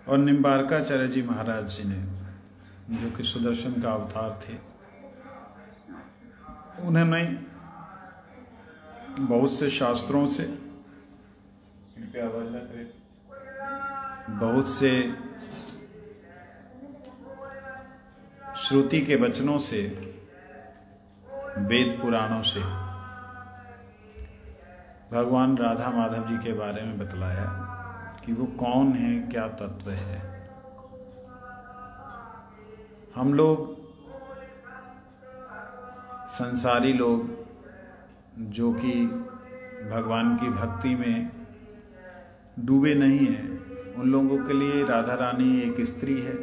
और निम्बारकाचार्य जी महाराज जी ने, जो कि सुदर्शन का अवतार थे, उन्होंने बहुत से शास्त्रों से, बहुत से श्रुति के वचनों से, वेद पुराणों से भगवान राधा माधव जी के बारे में बतलाया कि वो कौन है, क्या तत्व है। हम लोग संसारी लोग जो कि भगवान की भक्ति में डूबे नहीं हैं, उन लोगों के लिए राधा रानी एक स्त्री है,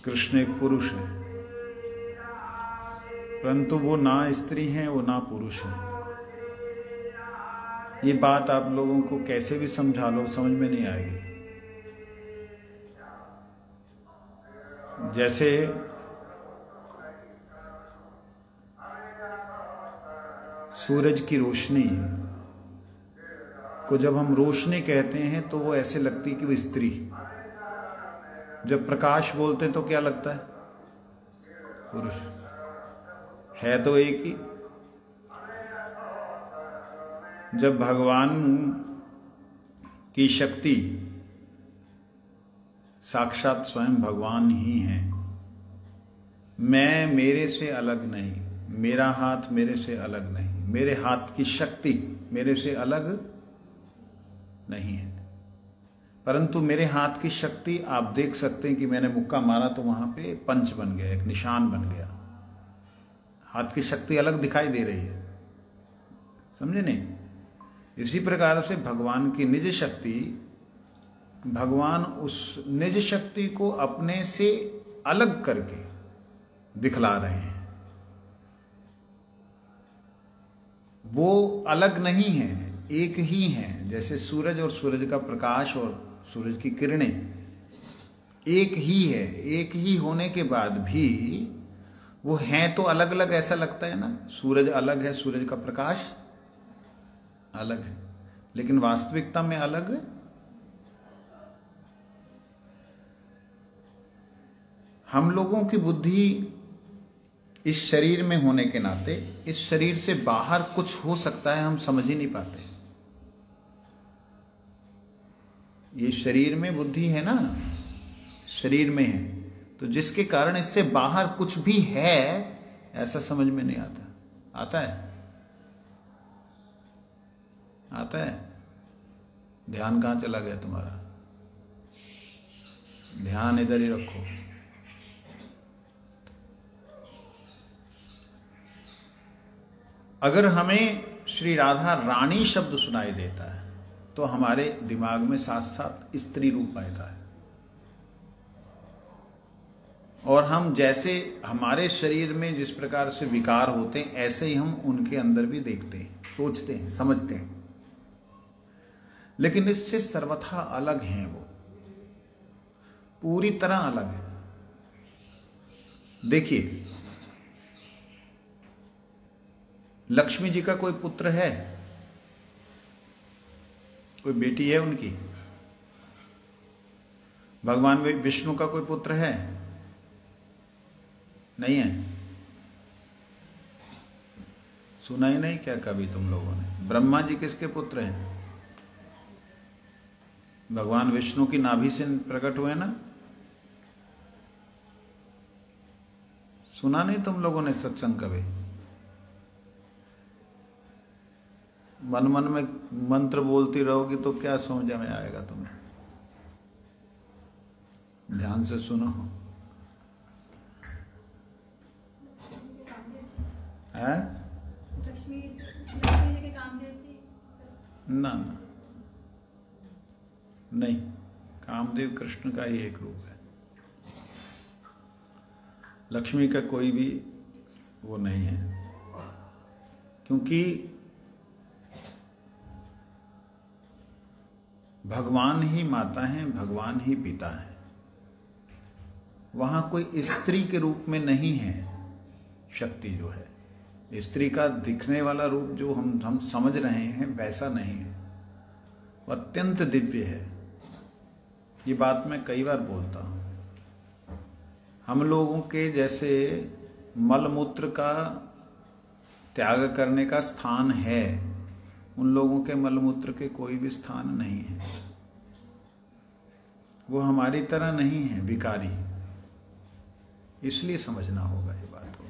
कृष्ण एक पुरुष है, परंतु वो ना स्त्री हैं, वो ना पुरुष हैं। ये बात आप लोगों को कैसे भी समझा लो, समझ में नहीं आएगी। जैसे सूरज की रोशनी को जब हम रोशनी कहते हैं तो वो ऐसे लगती है कि वो स्त्री। जब प्रकाश बोलते हैं तो क्या लगता है? पुरुष। है तो एक ही। जब भगवान की शक्ति साक्षात स्वयं भगवान ही है, मैं मेरे से अलग नहीं, मेरा हाथ मेरे से अलग नहीं, मेरे हाथ की शक्ति मेरे से अलग नहीं है, परंतु मेरे हाथ की शक्ति आप देख सकते हैं कि मैंने मुक्का मारा तो वहां पे पंच बन गया, एक निशान बन गया। हाथ की शक्ति अलग दिखाई दे रही है, समझे नहीं? इसी प्रकार से भगवान की निज शक्ति, भगवान उस निज शक्ति को अपने से अलग करके दिखला रहे हैं। वो अलग नहीं है, एक ही हैं। जैसे सूरज और सूरज का प्रकाश और सूरज की किरणें एक ही है, एक ही होने के बाद भी वो हैं तो अलग अलग, ऐसा लगता है ना। सूरज अलग है, सूरज का प्रकाश अलग है, लेकिन वास्तविकता में अलग है। हम लोगों की बुद्धि इस शरीर में होने के नाते इस शरीर से बाहर कुछ हो सकता है, हम समझ ही नहीं पाते। ये शरीर में बुद्धि है ना, शरीर में है, तो जिसके कारण इससे बाहर कुछ भी है ऐसा समझ में नहीं आता। आता है? आता है? ध्यान कहां चला गया तुम्हारा? ध्यान इधर ही रखो। अगर हमें श्री राधा रानी शब्द सुनाई देता है तो हमारे दिमाग में साथ साथ स्त्री रूप आता है, और हम जैसे हमारे शरीर में जिस प्रकार से विकार होते हैं ऐसे ही हम उनके अंदर भी देखते हैं, सोचते हैं, समझते हैं, लेकिन इससे सर्वथा अलग हैं। वो पूरी तरह अलग है। देखिए, लक्ष्मी जी का कोई पुत्र है? कोई बेटी है उनकी? भगवान विष्णु का कोई पुत्र है? नहीं है। सुना ही नहीं क्या कभी तुम लोगों ने? ब्रह्मा जी किसके पुत्र हैं? भगवान विष्णु की नाभि से प्रकट हुए ना। सुना नहीं तुम लोगों ने सत्संग कभी? मन मन में मंत्र बोलती रहोगी तो क्या समझ में आएगा तुम्हें? ध्यान से सुनो। है ना? ना नहीं, कामदेव कृष्ण का ही एक रूप है। लक्ष्मी का कोई भी वो नहीं है, क्योंकि भगवान ही माता है, भगवान ही पिता है। वहां कोई स्त्री के रूप में नहीं है। शक्ति जो है, स्त्री का दिखने वाला रूप जो हम समझ रहे हैं वैसा नहीं है, वो अत्यंत दिव्य है। ये बात मैं कई बार बोलता हूँ। हम लोगों के जैसे मलमूत्र का त्याग करने का स्थान है, उन लोगों के मलमूत्र के कोई भी स्थान नहीं है। वो हमारी तरह नहीं है विकारी, इसलिए समझना होगा ये बात को।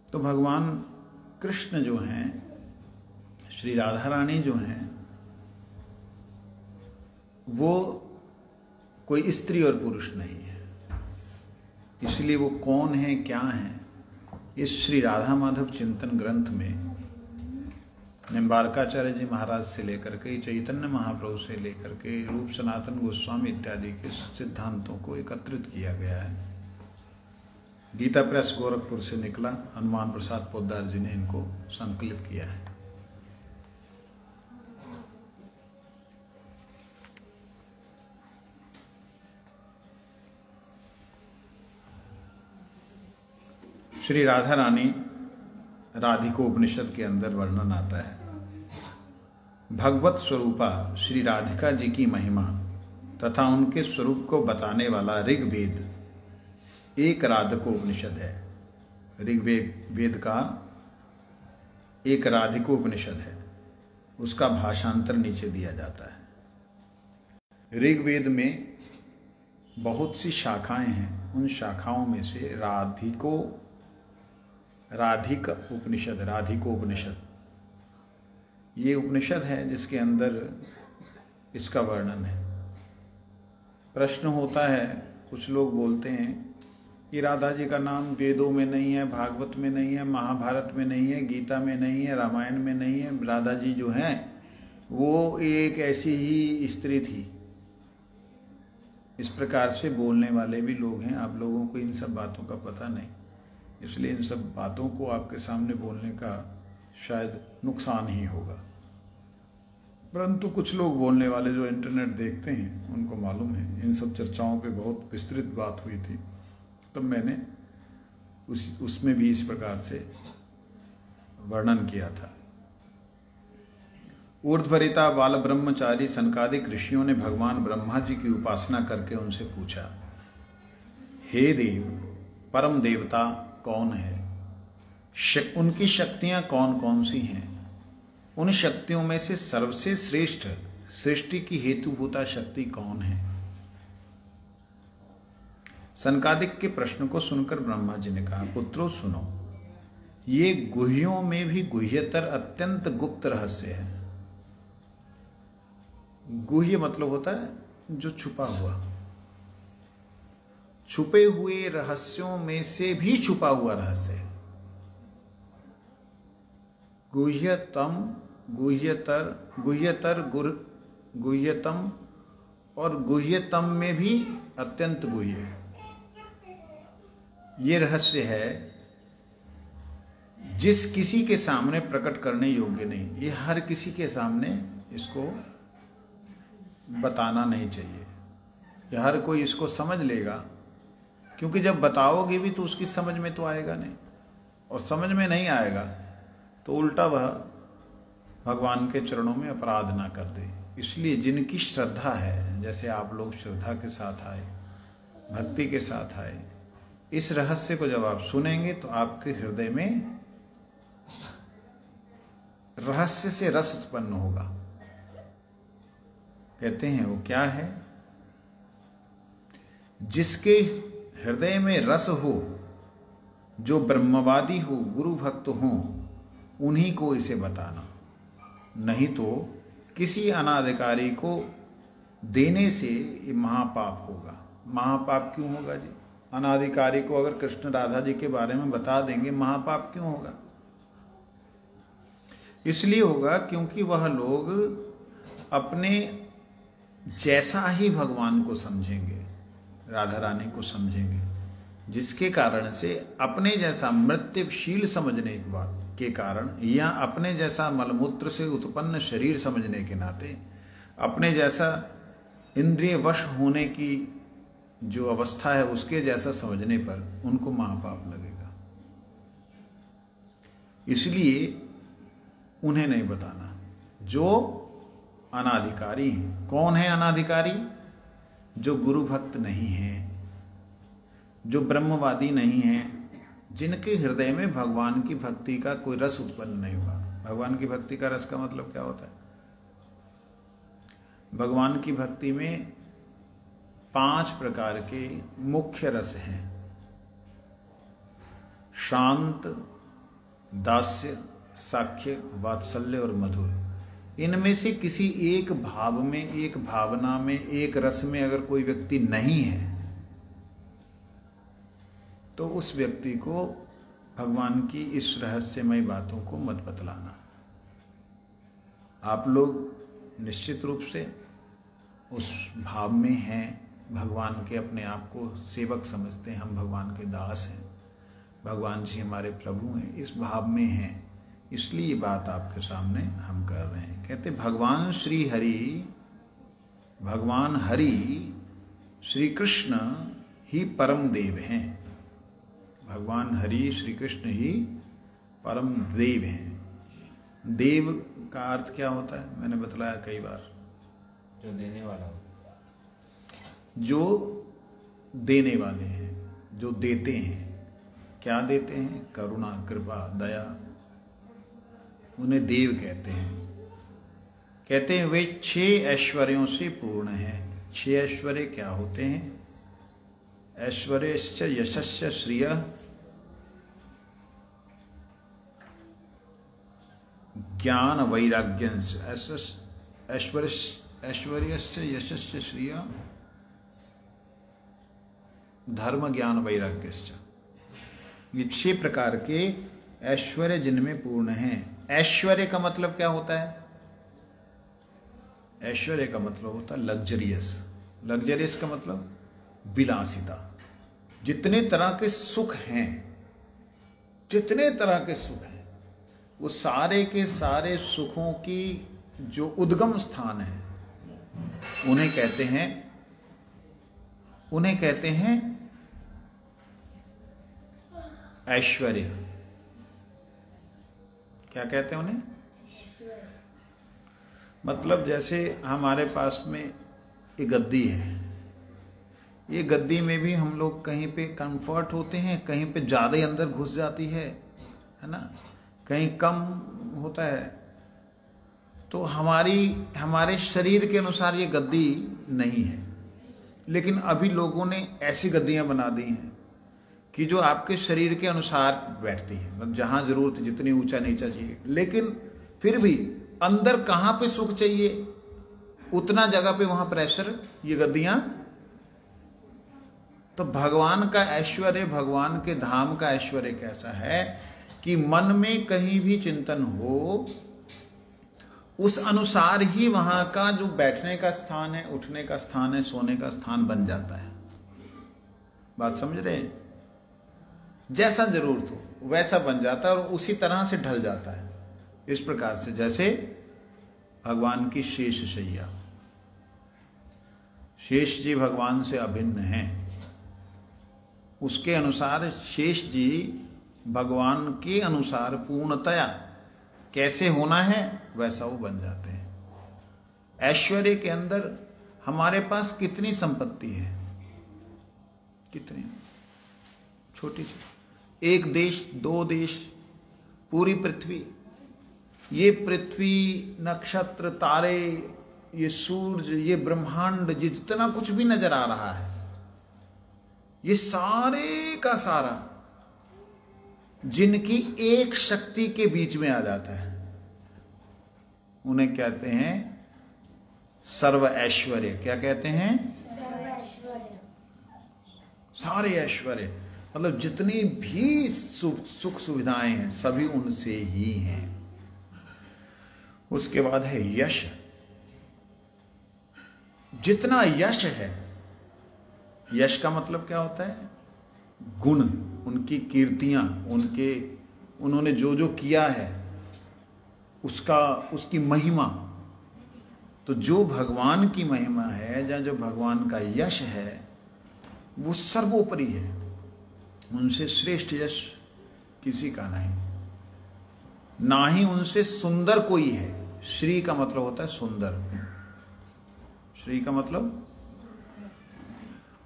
तो भगवान कृष्ण जो हैं, श्री राधा रानी जो हैं, वो कोई स्त्री और पुरुष नहीं है। इसलिए वो कौन है, क्या है, इस श्री राधा माधव चिंतन ग्रंथ में निम्बारकाचार्य जी महाराज से लेकर के, चैतन्य महाप्रभु से लेकर के, रूप सनातन गोस्वामी इत्यादि के सिद्धांतों को एकत्रित किया गया है। गीता प्रेस गोरखपुर से निकला, हनुमान प्रसाद पोद्दार जी ने इनको संकलित किया है। श्री राधा रानी राधिकोपनिषद के अंदर वर्णन आता है, भगवत स्वरूपा श्री राधिका जी की महिमा तथा उनके स्वरूप को बताने वाला ऋग्वेद एक राधिकोपनिषद है। ऋग्वेद का एक राधिकोपनिषद है, उसका भाषांतर नीचे दिया जाता है। ऋग्वेद में बहुत सी शाखाएं हैं, उन शाखाओं में से राधिक उपनिषद, राधिकोपनिषद ये उपनिषद है जिसके अंदर इसका वर्णन है। प्रश्न होता है, कुछ लोग बोलते हैं कि राधा जी का नाम वेदों में नहीं है, भागवत में नहीं है, महाभारत में नहीं है, गीता में नहीं है, रामायण में नहीं है। राधा जी जो हैं वो एक ऐसी ही स्त्री थी। इस प्रकार से बोलने वाले भी लोग हैं। आप लोगों को इन सब बातों का पता नहीं, इसलिए इन सब बातों को आपके सामने बोलने का शायद नुकसान ही होगा। परंतु कुछ लोग बोलने वाले जो इंटरनेट देखते हैं उनको मालूम है, इन सब चर्चाओं पे बहुत विस्तृत बात हुई थी, तब मैंने उसमें भी इस प्रकार से वर्णन किया था। ऊर्ध्वरिता बाल ब्रह्मचारी सनकादिक ऋषियों ने भगवान ब्रह्मा जी की उपासना करके उनसे पूछा, हे देव, परम देवता कौन है? उनकी शक्तियां कौन कौन सी हैं? उन शक्तियों में से सर्वसे श्रेष्ठ सृष्टि की हेतुभूता शक्ति कौन है? सनकादिक के प्रश्न को सुनकर ब्रह्मा जी ने कहा, पुत्रों सुनो, ये गुह्यों में भी गुह्यतर अत्यंत गुप्त रहस्य है। गुह्य मतलब होता है जो छुपा हुआ, छुपे हुए रहस्यों में से भी छुपा हुआ रहस्य है। गुह्यतम, गुह्यतम और गुह्यतम में भी अत्यंत गुह्य, ये रहस्य है जिस किसी के सामने प्रकट करने योग्य नहीं। ये हर किसी के सामने इसको बताना नहीं चाहिए। ये हर कोई इसको समझ लेगा, क्योंकि जब बताओगे भी तो उसकी समझ में तो आएगा नहीं, और समझ में नहीं आएगा तो उल्टा वह भगवान के चरणों में अपराध ना कर दे। इसलिए जिनकी श्रद्धा है, जैसे आप लोग श्रद्धा के साथ आए, भक्ति के साथ आए, इस रहस्य को जब आप सुनेंगे तो आपके हृदय में रहस्य से रस उत्पन्न होगा। कहते हैं वो क्या है? जिसके हृदय में रस हो, जो ब्रह्मवादी हो, गुरु भक्त हो, उन्हीं को इसे बताना। नहीं तो किसी अनाधिकारी को देने से ये महापाप होगा। महापाप क्यों होगा जी? अनाधिकारी को अगर कृष्ण राधा जी के बारे में बता देंगे, महापाप क्यों होगा? इसलिए होगा क्योंकि वह लोग अपने जैसा ही भगवान को समझेंगे, राधा रानी को समझेंगे, जिसके कारण से अपने जैसा मृत्युशील समझने के कारण, या अपने जैसा मलमूत्र से उत्पन्न शरीर समझने के नाते, अपने जैसा इंद्रिय वश होने की जो अवस्था है उसके जैसा समझने पर उनको महापाप लगेगा। इसलिए उन्हें नहीं बताना। जो अनाधिकारी हैं। कौन है अनाधिकारी? जो गुरु भक्त नहीं है, जो ब्रह्मवादी नहीं है, जिनके हृदय में भगवान की भक्ति का कोई रस उत्पन्न नहीं हुआ। भगवान की भक्ति का रस का मतलब क्या होता है? भगवान की भक्ति में 5 प्रकार के मुख्य रस हैं। शांत, दास्य, साख्य, वात्सल्य और मधुर। इनमें से किसी एक भाव में, एक भावना में, एक रस में अगर कोई व्यक्ति नहीं है तो उस व्यक्ति को भगवान की इस रहस्यमय बातों को मत बतलाना। आप लोग निश्चित रूप से उस भाव में हैं, भगवान के अपने आप को सेवक समझते हैं, हम भगवान के दास हैं, भगवान जी हमारे प्रभु हैं, इस भाव में हैं, इसलिए ये बात आपके सामने हम कर रहे हैं। कहते भगवान श्री हरि, भगवान हरि श्री कृष्ण ही परम देव हैं। भगवान हरि श्री कृष्ण ही परम देव हैं। देव का अर्थ क्या होता है? मैंने बतलाया कई बार, जो देने वाला, जो देने वाले हैं, जो देते हैं। क्या देते हैं? करुणा, कृपा, दया, उन्हें देव कहते हैं। कहते हैं वे 6 ऐश्वर्यों से पूर्ण हैं। 6 ऐश्वर्य क्या होते हैं? ऐश्वर्यश्च यशश्च श्रियः ज्ञान वैराग्यंश। ऐश्वर्यश्च यशश्च श्रियः धर्म ज्ञान वैराग्यश्च। ये 6 प्रकार के ऐश्वर्य जिनमें पूर्ण हैं। ऐश्वर्य का मतलब क्या होता है? ऐश्वर्य का मतलब होता है लग्जरियस। लग्जरियस का मतलब विलासिता। जितने तरह के सुख हैं, जितने तरह के सुख हैं, वो सारे के सारे सुखों की जो उद्गम स्थान है उन्हें कहते हैं ऐश्वर्य। क्या कहते हैं उन्हें? मतलब जैसे हमारे पास में एक गद्दी है, ये गद्दी में भी हम लोग कहीं पे कंफर्ट होते हैं, कहीं पे ज़्यादा ही अंदर घुस जाती है ना, कहीं कम होता है। तो हमारे शरीर के अनुसार ये गद्दी नहीं है, लेकिन अभी लोगों ने ऐसी गद्दियां बना दी हैं कि जो आपके शरीर के अनुसार बैठती है, मतलब जहां जरूरत जितनी ऊंचा नीचा चाहिए, लेकिन फिर भी अंदर कहां पे सुख चाहिए उतना जगह पे वहां प्रेशर, ये गद्दियां। तो भगवान का ऐश्वर्य, भगवान के धाम का ऐश्वर्य कैसा है कि मन में कहीं भी चिंतन हो उस अनुसार ही वहां का जो बैठने का स्थान है, उठने का स्थान है, सोने का स्थान बन जाता है। बात समझ रहे हैं? जैसा जरूरत हो वैसा बन जाता है और उसी तरह से ढल जाता है। इस प्रकार से जैसे भगवान की शेष शैया, शेष जी भगवान से अभिन्न हैं, उसके अनुसार शेष जी भगवान के अनुसार पूर्णतया कैसे होना है वैसा वो बन जाते हैं। ऐश्वर्य के अंदर हमारे पास कितनी संपत्ति है, कितनी छोटी सी, 1 देश, 2 देश, पूरी पृथ्वी, ये पृथ्वी, नक्षत्र, तारे, ये सूर्य, ये ब्रह्मांड, जितना कुछ भी नजर आ रहा है, ये सारे का सारा जिनकी एक शक्ति के बीच में आ जाता है उन्हें कहते हैं सर्व ऐश्वर्य। क्या कहते हैं? सारे ऐश्वर्य, मतलब जितनी भी सुख सुविधाएं हैं सभी उनसे ही हैं। उसके बाद है यश। जितना यश है, यश का मतलब क्या होता है? गुण, उनकी कीर्तियां, उन्होंने जो जो किया है उसकी महिमा। तो जो भगवान की महिमा है, या जो भगवान का यश है, वो सर्वोपरि है। उनसे श्रेष्ठ यश किसी का नहीं, ना ही उनसे सुंदर कोई है। श्री का मतलब होता है सुंदर। श्री का मतलब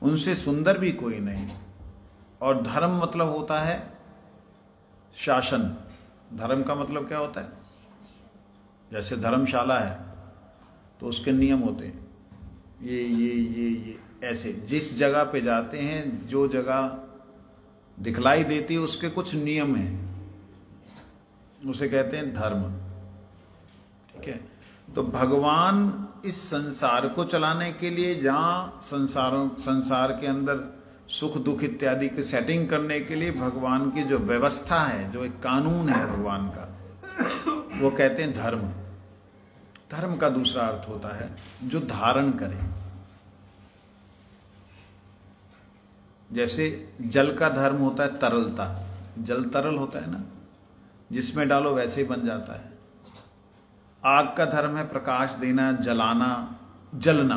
उनसे सुंदर भी कोई नहीं। और धर्म मतलब होता है शासन। धर्म का मतलब क्या होता है? जैसे धर्मशाला है तो उसके नियम होते हैं, ये ऐसे जिस जगह पे जाते हैं, जो जगह दिखलाई देती है उसके कुछ नियम हैं, उसे कहते हैं धर्म। ठीक है। तो भगवान इस संसार को चलाने के लिए, जहाँ संसार के अंदर सुख दुख इत्यादि की सेटिंग करने के लिए भगवान की जो व्यवस्था है, जो एक कानून है भगवान का, वो कहते हैं धर्म। धर्म का दूसरा अर्थ होता है जो धारण करे। जैसे जल का धर्म होता है तरलता। जल तरल होता है ना, जिसमें डालो वैसे ही बन जाता है। आग का धर्म है प्रकाश देना, जलाना, जलना।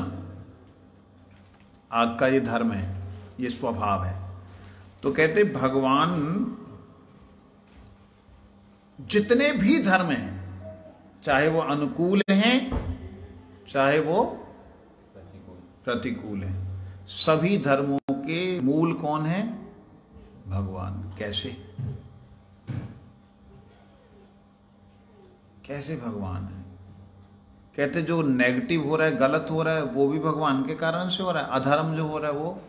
आग का ये धर्म है, ये स्वभाव है। तो कहते भगवान जितने भी धर्म हैं, चाहे वो अनुकूल हैं चाहे वो प्रतिकूल हैं, सभी धर्मों के मूल कौन है? भगवान। कैसे? कैसे भगवान है? कहते जो नेगेटिव हो रहा है, गलत हो रहा है, वो भी भगवान के कारण से हो रहा है। अधर्म जो हो रहा है वो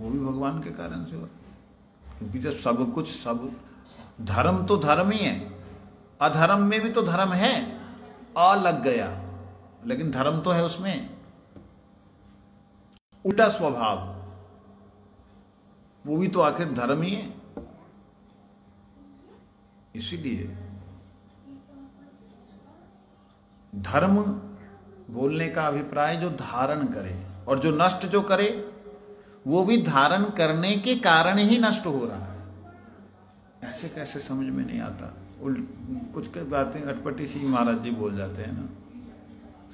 भी भगवान के कारण से हो रहा है। क्योंकि जब सब कुछ, सब धर्म तो धर्म ही है, अधर्म में भी तो धर्म है। अ लग गया, लेकिन धर्म तो है उसमें। उल्टा स्वभाव, वो भी तो आखिर धर्म ही है। इसीलिए धर्म बोलने का अभिप्राय जो धारण करे, और जो नष्ट जो करे वो भी धारण करने के कारण ही नष्ट हो रहा है। ऐसे कैसे समझ में नहीं आता। कुछ के बातें अटपटी सी महाराज जी बोल जाते हैं ना,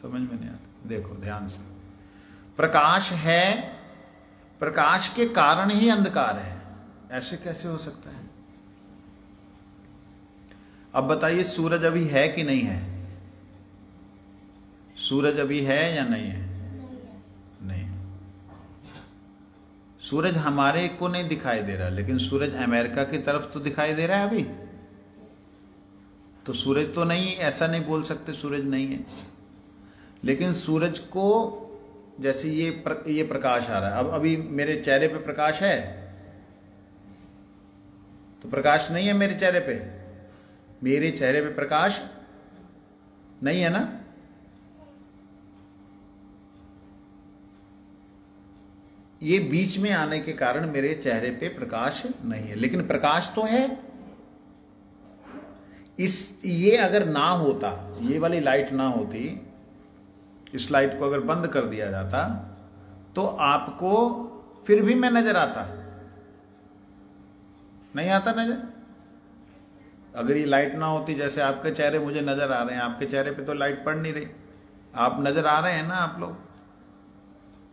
समझ में नहीं आता। देखो ध्यान से, प्रकाश है, प्रकाश के कारण ही अंधकार है। ऐसे कैसे हो सकता है? अब बताइए, सूरज अभी है कि नहीं है? सूरज अभी है या नहीं है? नहीं। सूरज हमारे को नहीं दिखाई दे रहा, लेकिन सूरज अमेरिका की तरफ तो दिखाई दे रहा है अभी। तो सूरज तो नहीं, ऐसा नहीं बोल सकते सूरज नहीं है। लेकिन सूरज को, जैसे ये प्रकाश आ रहा है, अब अभी मेरे चेहरे पे प्रकाश है, तो प्रकाश नहीं है मेरे चेहरे पे। मेरे चेहरे पे प्रकाश नहीं है ना। ये बीच में आने के कारण मेरे चेहरे पे प्रकाश नहीं है, लेकिन प्रकाश तो है। ये अगर ना होता, ये वाली लाइट ना होती, इस लाइट को अगर बंद कर दिया जाता, तो आपको फिर भी मैं नजर आता? नहीं आता नजर। अगर ये लाइट ना होती, जैसे आपके चेहरे मुझे नजर आ रहे हैं, आपके चेहरे पे तो लाइट पड़ नहीं रही, आप नजर आ रहे हैं ना। आप लोग,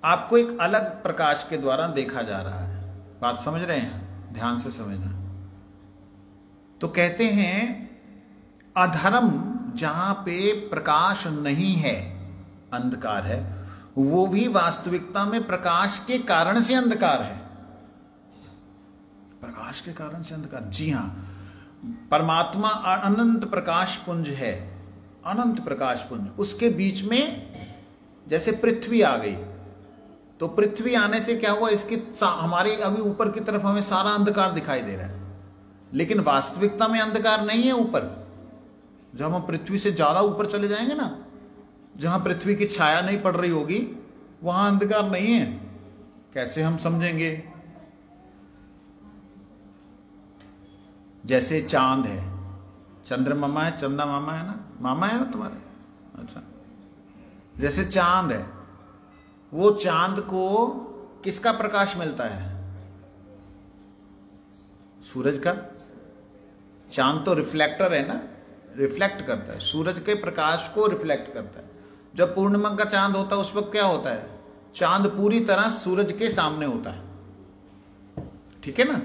आपको एक अलग प्रकाश के द्वारा देखा जा रहा है। बात समझ रहे हैं? ध्यान से समझना। तो कहते हैं अधर्म जहां पे प्रकाश नहीं है, अंधकार है, वो भी वास्तविकता में प्रकाश के कारण से अंधकार है। प्रकाश के कारण से अंधकार। जी हां, परमात्मा अनंत प्रकाश पुंज है, अनंत प्रकाश पुंज। उसके बीच में जैसे पृथ्वी आ गई, तो पृथ्वी आने से क्या हुआ, इसकी हमारे अभी ऊपर की तरफ हमें सारा अंधकार दिखाई दे रहा है, लेकिन वास्तविकता में अंधकार नहीं है ऊपर। जब हम पृथ्वी से ज्यादा ऊपर चले जाएंगे ना, जहां पृथ्वी की छाया नहीं पड़ रही होगी, वहां अंधकार नहीं है। कैसे हम समझेंगे? जैसे चांद है, चंद्रमा है, चंदा मामा है ना, मामा है तुम्हारे? अच्छा। जैसे चांद है, वो चांद को किसका प्रकाश मिलता है? सूरज का। चांद तो रिफ्लेक्टर है ना, रिफ्लेक्ट करता है, सूरज के प्रकाश को रिफ्लेक्ट करता है। जब पूर्णिमा का चांद होता है, उस वक्त क्या होता है? चांद पूरी तरह सूरज के सामने होता है, ठीक है ना।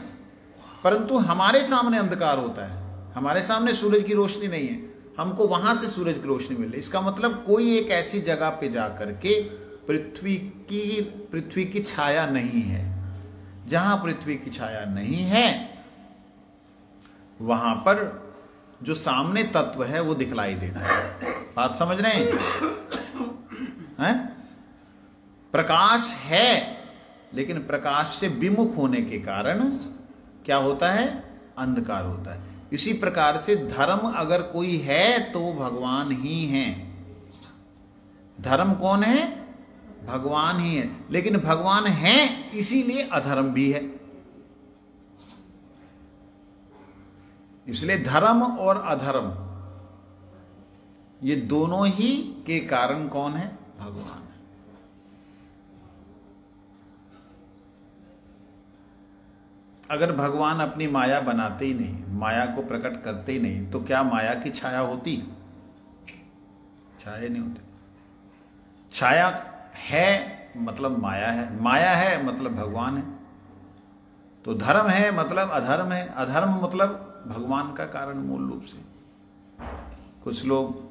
परंतु हमारे सामने अंधकार होता है, हमारे सामने सूरज की रोशनी नहीं है, हमको वहां से सूरज की रोशनी मिल रही। इसका मतलब कोई एक ऐसी जगह पे जा करके पृथ्वी की छाया नहीं है। जहां पृथ्वी की छाया नहीं है वहां पर जो सामने तत्व है वो दिखलाई देता है। बात समझ रहे हैं? प्रकाश है, लेकिन प्रकाश से विमुख होने के कारण क्या होता है? अंधकार होता है। इसी प्रकार से धर्म अगर कोई है तो भगवान ही है। धर्म कौन है? भगवान ही है। लेकिन भगवान है इसीलिए अधर्म भी है। इसलिए धर्म और अधर्म ये दोनों ही के कारण कौन है? भगवान है। अगर भगवान अपनी माया बनाते ही नहीं, माया को प्रकट करते ही नहीं, तो क्या माया की छाया होती? छाया नहीं होती। छाया है मतलब माया है, माया है मतलब भगवान है। तो धर्म है मतलब अधर्म है, अधर्म मतलब भगवान का कारण मूल रूप से। कुछ लोग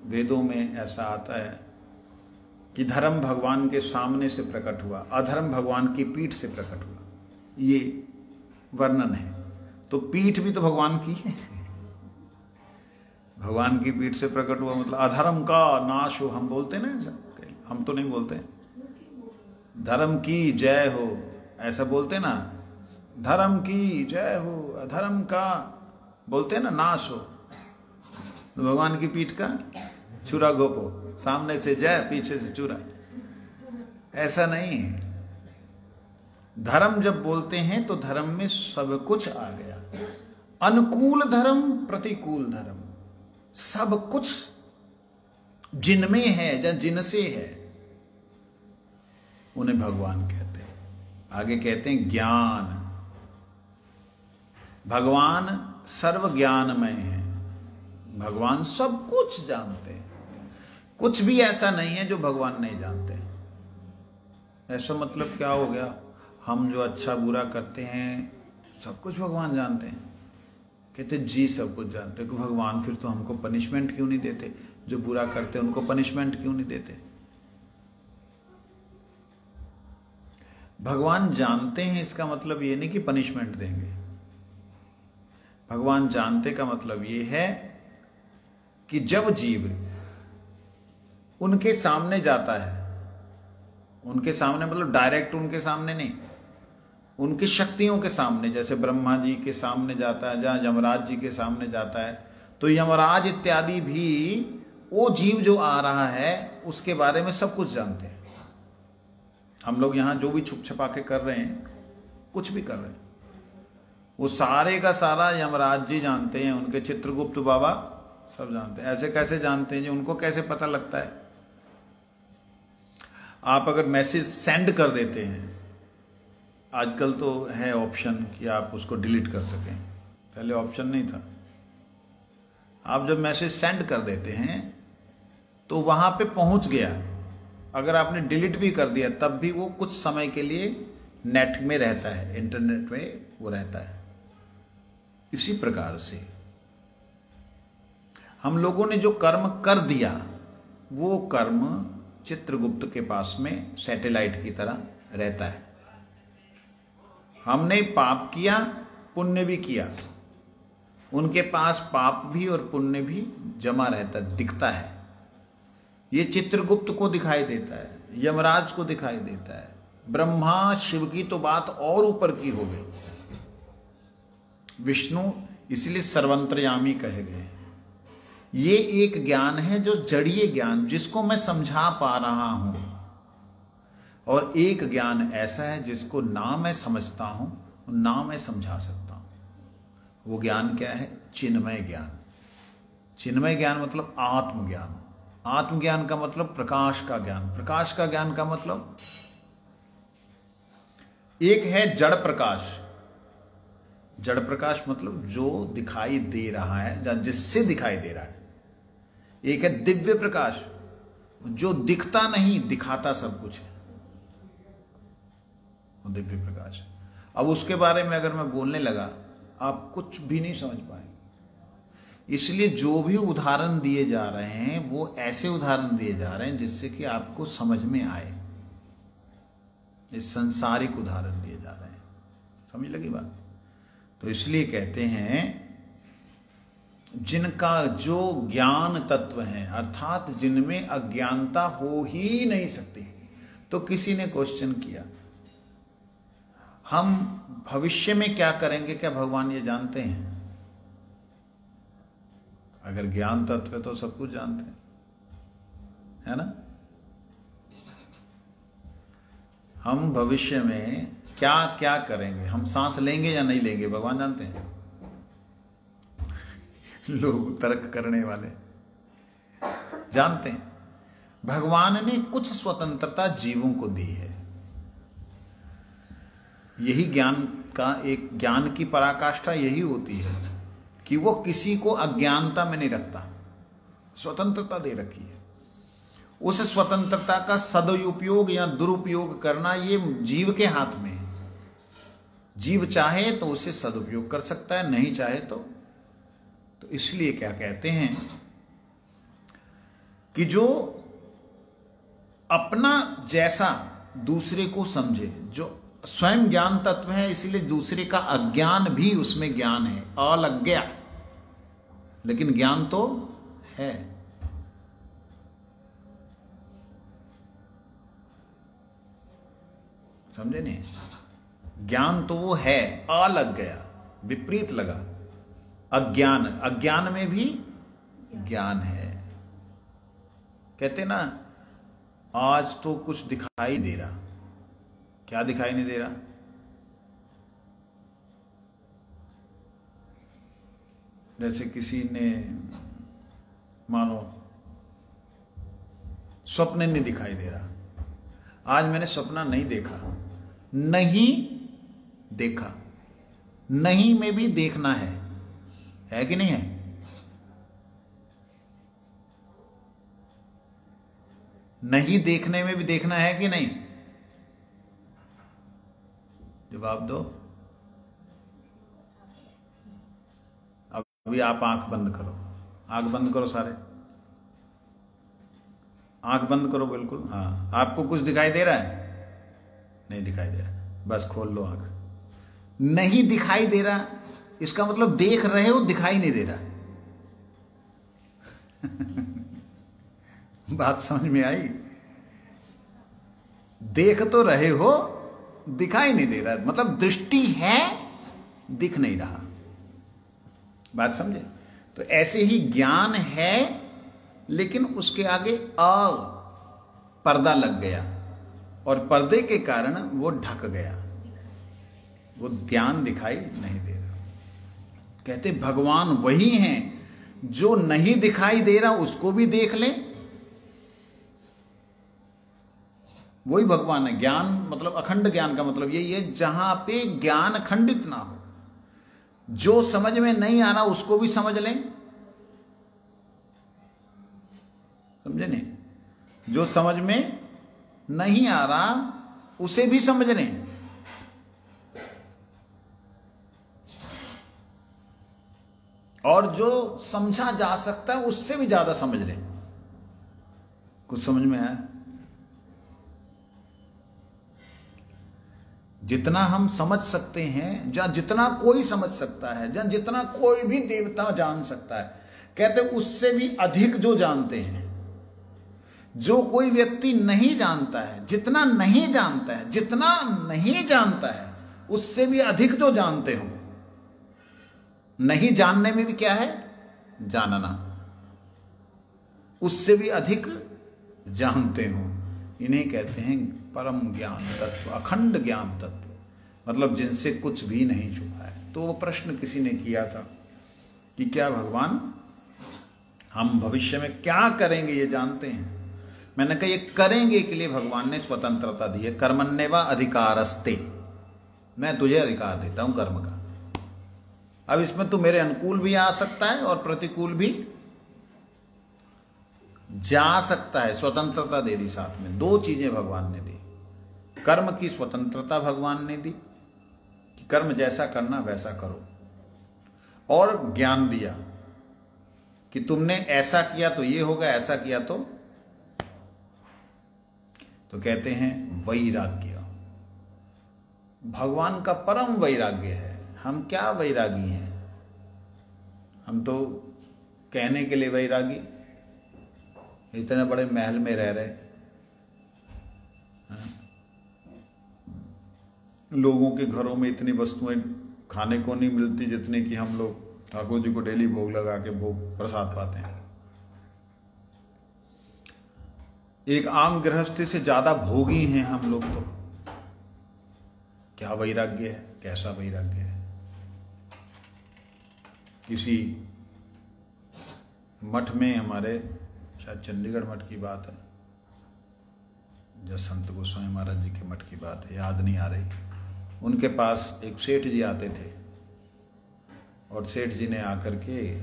वेदों में ऐसा आता है कि धर्म भगवान के सामने से प्रकट हुआ, अधर्म भगवान की पीठ से प्रकट हुआ, ये वर्णन है। तो पीठ भी तो भगवान की है। भगवान की पीठ से प्रकट हुआ मतलब अधर्म का नाश हो। हम बोलते ना ऐसा, हम तो नहीं बोलते। धर्म की जय हो ऐसा बोलते ना, धर्म की जय हो, अधर्म का बोलते ना नाश हो। तो भगवान की पीठ का छुरा गोपो, सामने से जय पीछे से चूरा, ऐसा नहीं है। धर्म जब बोलते हैं तो धर्म में सब कुछ आ गया। अनुकूल धर्म, प्रतिकूल धर्म, सब कुछ जिनमें है या जिनसे है उन्हें भगवान कहते हैं। आगे कहते हैं ज्ञान। भगवान सर्व ज्ञानमय है। भगवान सब कुछ जानते हैं। कुछ भी ऐसा नहीं है जो भगवान नहीं जानते। ऐसा मतलब क्या हो गया? हम जो अच्छा बुरा करते हैं सब कुछ भगवान जानते हैं। कहते जी सब कुछ जानते हैं। भगवान फिर तो हमको पनिशमेंट क्यों नहीं देते? जो बुरा करते हैं उनको पनिशमेंट क्यों नहीं देते? भगवान जानते हैं इसका मतलब ये नहीं कि पनिशमेंट देंगे। भगवान जानते का मतलब ये है कि जब जीव उनके सामने जाता है, उनके सामने मतलब डायरेक्ट उनके सामने नहीं, उनकी शक्तियों के सामने, जैसे ब्रह्मा जी के सामने जाता है, जहाँ यमराज जी के सामने जाता है, तो यमराज इत्यादि भी वो जीव जो आ रहा है उसके बारे में सब कुछ जानते हैं। हम लोग यहाँ जो भी छुप छपा के कर रहे हैं, कुछ भी कर रहे हैं, वो सारे का सारा यमराज जी जानते हैं। उनके चित्रगुप्त बाबा सब जानते हैं। ऐसे कैसे जानते हैं जी? उनको कैसे पता लगता है? आप अगर मैसेज सेंड कर देते हैं, आजकल तो है ऑप्शन कि आप उसको डिलीट कर सकें, पहले ऑप्शन नहीं था। आप जब मैसेज सेंड कर देते हैं तो वहां पे पहुंच गया। अगर आपने डिलीट भी कर दिया तब भी वो कुछ समय के लिए नेट में रहता है, इंटरनेट में वो रहता है। इसी प्रकार से हम लोगों ने जो कर्म कर दिया वो कर्म चित्रगुप्त के पास में सैटेलाइट की तरह रहता है। हमने पाप किया, पुण्य भी किया, उनके पास पाप भी और पुण्य भी जमा रहता है, दिखता है। ये चित्रगुप्त को दिखाई देता है, यमराज को दिखाई देता है। ब्रह्मा शिव की तो बात और ऊपर की हो गई। विष्णु इसलिए सर्वंतर्यामी कहे गए। ये एक ज्ञान है जो जड़ीय ज्ञान, जिसको मैं समझा पा रहा हूं, और एक ज्ञान ऐसा है जिसको ना मैं समझता हूं ना मैं समझा सकता हूं। वो ज्ञान क्या है? चिन्मय ज्ञान। चिन्मय ज्ञान मतलब आत्मज्ञान। आत्मज्ञान का मतलब प्रकाश का ज्ञान। प्रकाश का ज्ञान का मतलब एक है जड़ प्रकाश। जड़ प्रकाश मतलब जो दिखाई दे रहा है या जिससे दिखाई दे रहा है। एक है दिव्य प्रकाश, जो दिखता नहीं दिखाता सब कुछ है, वो दिव्य प्रकाश है। अब उसके बारे में अगर मैं बोलने लगा आप कुछ भी नहीं समझ पाएंगे। इसलिए जो भी उदाहरण दिए जा रहे हैं वो ऐसे उदाहरण दिए जा रहे हैं जिससे कि आपको समझ में आए। इस सांसारिक उदाहरण दिए जा रहे हैं, समझ लगी बात। तो इसलिए कहते हैं जिनका जो ज्ञान तत्व है, अर्थात जिनमें अज्ञानता हो ही नहीं सकती। तो किसी ने क्वेश्चन किया, हम भविष्य में क्या करेंगे, क्या भगवान ये जानते हैं? अगर ज्ञान तत्व है तो सब कुछ जानते हैं, है ना। हम भविष्य में क्या क्या करेंगे, हम सांस लेंगे या नहीं लेंगे, भगवान जानते हैं। लोग तर्क करने वाले जानते हैं। भगवान ने कुछ स्वतंत्रता जीवों को दी है। यही ज्ञान का एक, ज्ञान की पराकाष्ठा यही होती है कि वो किसी को अज्ञानता में नहीं रखता, स्वतंत्रता दे रखी है। उस स्वतंत्रता का सदुपयोग या दुरुपयोग करना ये जीव के हाथ में है। जीव चाहे तो उसे सदुपयोग कर सकता है, नहीं चाहे तो इसलिए क्या कहते हैं कि जो अपना जैसा दूसरे को समझे, जो स्वयं ज्ञान तत्व है, इसलिए दूसरे का अज्ञान भी उसमें ज्ञान है, अलज्ञा, लेकिन ज्ञान तो है। समझे नहीं? ज्ञान तो वो है, अलज्ञा विपरीत लगा, अज्ञान, अज्ञान में भी ज्ञान है। कहते ना आज तो कुछ दिखाई दे रहा, क्या दिखाई नहीं दे रहा? जैसे किसी ने मानो स्वप्न नहीं दिखाई दे रहा, आज मैंने सपना नहीं देखा, नहीं देखा, नहीं में भी देखना है कि नहीं है? नहीं देखने में भी देखना है कि नहीं? जवाब दो। अभी आप आंख बंद करो, आंख बंद करो, सारे आंख बंद करो, बिल्कुल। हाँ, आपको कुछ दिखाई दे रहा है? नहीं दिखाई दे रहा, बस खोल लो आंख। नहीं दिखाई दे रहा, इसका मतलब देख रहे हो, दिखाई नहीं दे रहा। बात समझ में आई? देख तो रहे हो, दिखाई नहीं दे रहा, मतलब दृष्टि है, दिख नहीं रहा। बात समझे? तो ऐसे ही ज्ञान है, लेकिन उसके आगे पर्दा लग गया, और पर्दे के कारण वो ढक गया, वो ज्ञान दिखाई नहीं दे रहा। कहते भगवान वही हैं जो नहीं दिखाई दे रहा उसको भी देख ले, वही भगवान है। ज्ञान मतलब अखंड ज्ञान का मतलब यही है जहां पे ज्ञान खंडित ना हो, जो समझ में नहीं आ रहा उसको भी समझ लें, समझे नहीं? जो समझ में नहीं आ रहा उसे भी समझ लें, और जो समझा जा सकता है उससे भी ज्यादा समझ लें। कुछ समझ में आया? जितना हम समझ सकते हैं, जहां जितना कोई समझ सकता है, जहां जितना कोई भी देवता जान सकता है, कहते उससे भी अधिक जो जानते हैं। जो कोई व्यक्ति नहीं जानता है, जितना नहीं जानता है, जितना नहीं जानता है, उससे भी अधिक जो जानते हो। नहीं जानने में भी क्या है? जानना। उससे भी अधिक जानते हो। इन्हें कहते हैं परम ज्ञान तत्व, अखंड ज्ञान तत्व, मतलब जिनसे कुछ भी नहीं छुपा है। तो वो प्रश्न किसी ने किया था कि क्या भगवान हम भविष्य में क्या करेंगे ये जानते हैं? मैंने कहा ये करेंगे के लिए भगवान ने स्वतंत्रता दी है। कर्मण्येवा अधिकारस्ते, मैं तुझे अधिकार देता हूं कर्म का। अब इसमें तू मेरे अनुकूल भी आ सकता है और प्रतिकूल भी जा सकता है। स्वतंत्रता दे दी साथ में, दो चीजें भगवान ने दी। कर्म की स्वतंत्रता भगवान ने दी कि कर्म जैसा करना वैसा करो, और ज्ञान दिया कि तुमने ऐसा किया तो ये होगा, ऐसा किया तो कहते हैं वैराग्य। भगवान का परम वैराग्य है। हम क्या वैरागी हैं? हम तो कहने के लिए वैरागी, इतने बड़े महल में रह रहे, लोगों के घरों में इतनी वस्तुएं खाने को नहीं मिलती जितने कि हम लोग ठाकुर जी को डेली भोग लगा के भोग प्रसाद पाते हैं। एक आम गृहस्थी से ज्यादा भोगी हैं हम लोग। तो क्या वैराग्य है? कैसा वैराग्य है? किसी मठ में, हमारे शायद चंडीगढ़ मठ की बात है, जब संत गोस्वामी महाराज जी के मठ की बात है, याद नहीं आ रही। उनके पास एक सेठ जी आते थे और सेठ जी ने आकर के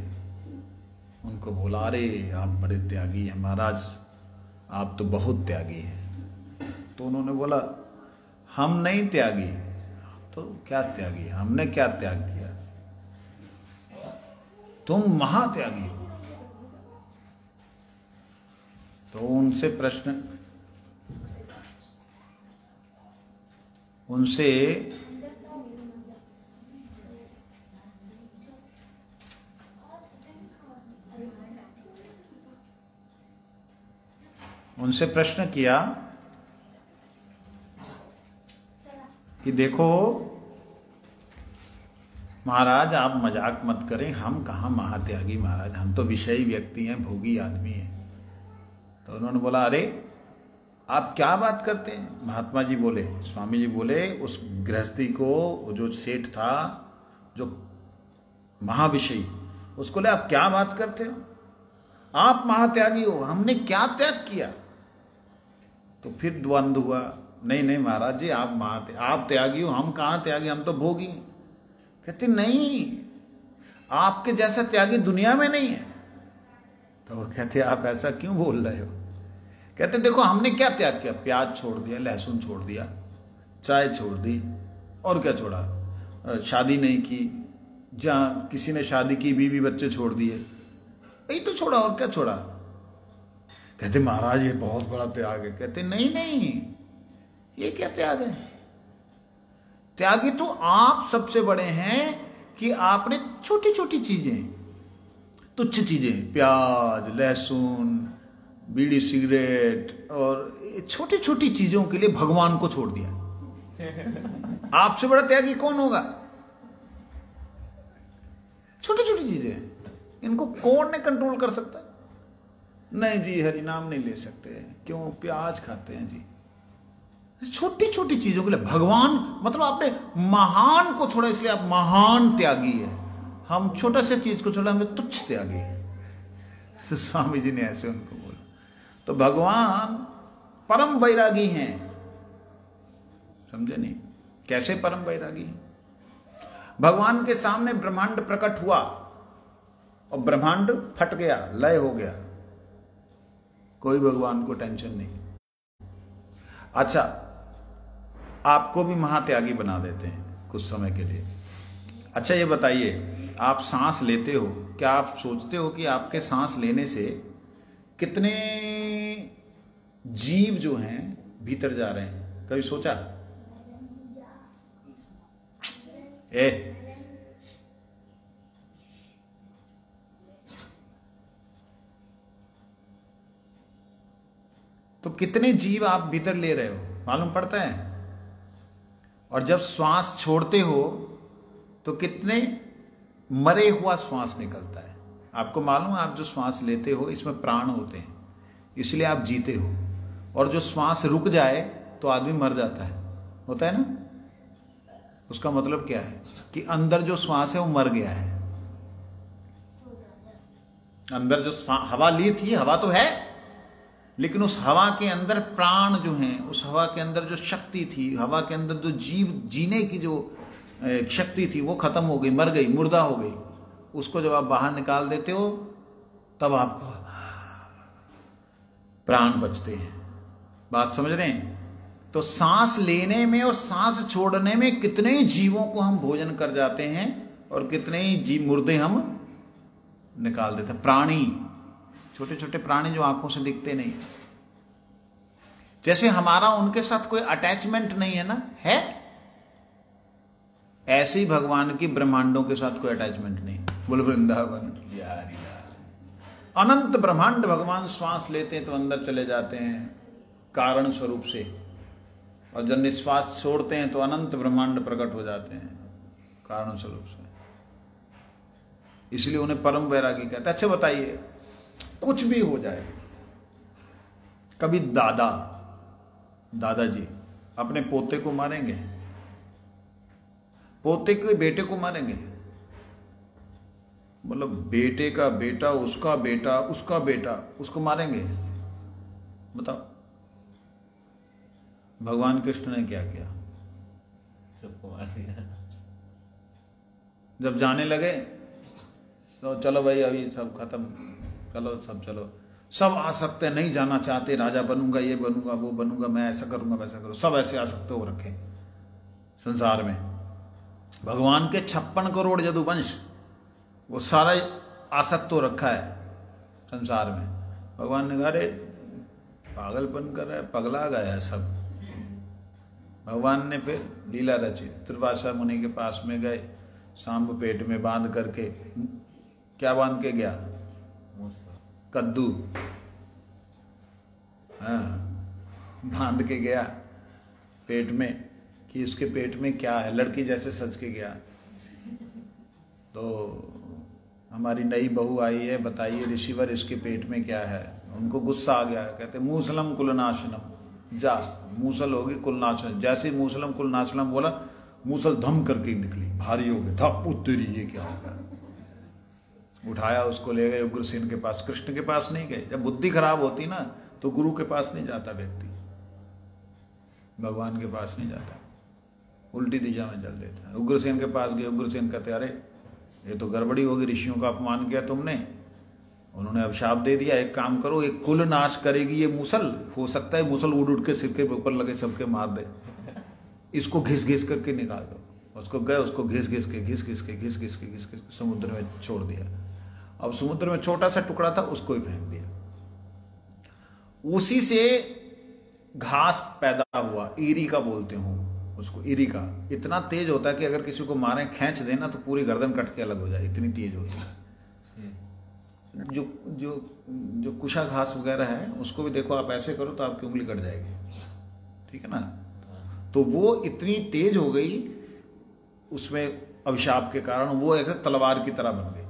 उनको बोला, अरे आप बड़े त्यागी हैं महाराज, आप तो बहुत त्यागी हैं। तो उन्होंने बोला, हम नहीं त्यागी। तो क्या त्यागी? हमने क्या त्याग किया? तुम महात्यागी हो। तो उनसे प्रश्न, उनसे प्रश्न किया कि देखो महाराज, आप मजाक मत करें, हम कहाँ महात्यागी महाराज, हम तो विषयी व्यक्ति हैं, भोगी आदमी हैं। तो उन्होंने बोला, अरे आप क्या बात करते हैं? महात्मा जी बोले, स्वामी जी बोले, उस गृहस्थी को, जो सेठ था, जो महाविषयी, उसको ले आप क्या बात करते हो? आप महात्यागी हो, हमने क्या त्याग किया? तो फिर द्वंद्व हुआ, नहीं नहीं महाराज जी, आप त्यागी हो, हम कहाँ त्यागी, हम तो भोगी। कहते नहीं, आपके जैसा त्यागी दुनिया में नहीं है। तो वो कहते, आप ऐसा क्यों बोल रहे हो? कहते देखो, हमने क्या त्याग किया? प्याज छोड़ दिया, लहसुन छोड़ दिया, चाय छोड़ दी, और क्या छोड़ा? शादी नहीं की, जहाँ किसी ने शादी की, बीवी बच्चे छोड़ दिए, यही तो छोड़ा, और क्या छोड़ा? कहते महाराज ये बहुत बड़ा त्याग है। कहते नहीं नहीं, ये क्या त्याग है? त्यागी तो आप सबसे बड़े हैं कि आपने छोटी छोटी चीजें, तुच्छ चीजें, प्याज, लहसुन, बीड़ी, सिगरेट और छोटी छोटी चीजों के लिए भगवान को छोड़ दिया। आपसे बड़ा त्यागी कौन होगा? छोटी छोटी चीजें, इनको कौन नहीं कंट्रोल कर सकता? नहीं जी, हरि नाम नहीं ले सकते, क्यों? प्याज खाते हैं जी। छोटी छोटी चीजों के लिए भगवान, मतलब आपने महान को छोड़ा, इसलिए आप महान त्यागी है। हम छोटा सा चीज को छोड़ा, हमने तुच्छ त्यागी है। स्वामी जी ने ऐसे उनको बोला। तो भगवान परम वैरागी हैं, समझे नहीं? कैसे परम वैरागी? भगवान के सामने ब्रह्मांड प्रकट हुआ और ब्रह्मांड फट गया, लय हो गया, कोई भगवान को टेंशन नहीं। अच्छा, आपको भी महात्यागी बना देते हैं कुछ समय के लिए। अच्छा ये बताइए, आप सांस लेते हो, क्या आप सोचते हो कि आपके सांस लेने से कितने जीव जो हैं भीतर जा रहे हैं? कभी सोचा? तो कितने जीव आप भीतर ले रहे हो, मालूम पड़ता है? और जब श्वास छोड़ते हो तो कितने मरे हुआ श्वास निकलता है। आपको मालूम है, आप जो श्वास लेते हो इसमें प्राण होते हैं, इसलिए आप जीते हो। और जो श्वास रुक जाए तो आदमी मर जाता है, होता है ना? उसका मतलब क्या है कि अंदर जो श्वास है वो मर गया है। अंदर जो हवा ली थी, हवा तो है, लेकिन उस हवा के अंदर प्राण जो हैं, उस हवा के अंदर जो शक्ति थी, हवा के अंदर जो जीने की जो शक्ति थी, वो खत्म हो गई, मर गई, मुर्दा हो गई। उसको जब आप बाहर निकाल देते हो तब आपको प्राण बचते हैं। बात समझ रहे हैं? तो सांस लेने में और सांस छोड़ने में कितने जीवों को हम भोजन कर जाते हैं और कितने ही जीव मुर्दे हम निकाल देते। प्राणी, छोटे छोटे प्राणी जो आंखों से दिखते नहीं, जैसे हमारा उनके साथ कोई अटैचमेंट नहीं है ना, है ऐसे ही भगवान की ब्रह्मांडों के साथ कोई अटैचमेंट नहीं। बोल वृंदावन। अनंत ब्रह्मांड भगवान श्वास लेते हैं तो अंदर चले जाते हैं कारण स्वरूप से, और जब निश्वास छोड़ते हैं तो अनंत ब्रह्मांड प्रकट हो जाते हैं कारण स्वरूप से। इसलिए उन्हें परम वैरागी कहते हैं। अच्छा बताइए, कुछ भी हो जाए, कभी दादाजी अपने पोते को मारेंगे? पोते के बेटे को मारेंगे? मतलब बेटे का बेटा, उसका बेटा, उसका बेटा, उसको मारेंगे? बताओ, भगवान कृष्ण ने क्या किया? सबको मार दिया। जब जाने लगे तो चलो भाई अभी सब खत्म, चलो सब, चलो सब आ सकते हैं, नहीं जाना चाहते, राजा बनूंगा, ये बनूंगा, वो बनूंगा, मैं ऐसा करूंगा, वैसा करूंगा, सब ऐसे आ सकते हो रखे संसार में। भगवान के 56 करोड़ यदुवंश, वो सारा आसक्त हो रखा है संसार में। भगवान ने कहा अरे पागलपन कर रहा है, पगला गया है सब। भगवान ने फिर लीला रची। दुर्वासा मुनि के पास में गए, सांब पेट में बांध करके, क्या बांध के गया? कद्दू, हाँ, बांध के गया पेट में कि इसके पेट में क्या है। लड़की जैसे सज के गया तो हमारी नई बहू आई है, बताइए ऋषिवर इसके पेट में क्या है। उनको गुस्सा आ गया, कहते मूसलम कुलनाशनम, जा मूसल होगी कुलनाशनम। जैसे मूसलम कुलनाशनम बोला, मूसल धम करके निकली, भारी हो गई, धप उत्तरी, ये क्या होगा। उठाया, उसको ले गए उग्रसेन के पास। कृष्ण के पास नहीं गए। जब बुद्धि खराब होती ना तो गुरु के पास नहीं जाता व्यक्ति, भगवान के पास नहीं जाता, उल्टी दिशा में चल देता है। उग्रसेन के पास गए, उग्रसेन कहते अरे ये तो गड़बड़ी होगी, ऋषियों का अपमान किया तुमने, उन्होंने अभिशाप दे दिया, एक काम करो, एक कुल नाश करेगी ये मूसल, हो सकता है मूसल उड़ उड़ के सिर के ऊपर लगे सबके मार दे, इसको घिस घिस करके निकाल दो। उसको गए, उसको घिस घिस के समुद्र में छोड़ दिया। अब समुद्र में छोटा सा टुकड़ा था, उसको ही फेंक दिया। उसी से घास पैदा हुआ, ईरी का बोलते हो उसको, ईरी का। इतना तेज होता है कि अगर किसी को मारे, खींच देना तो पूरी गर्दन कट के अलग हो जाए, इतनी तेज होती है। जो जो जो कुशा घास वगैरह है, उसको भी देखो आप ऐसे करो तो आपकी उंगली कट जाएगी, ठीक है ना। तो वो इतनी तेज हो गई उसमें अभिशाप के कारण, वो एक तलवार की तरह बन गई।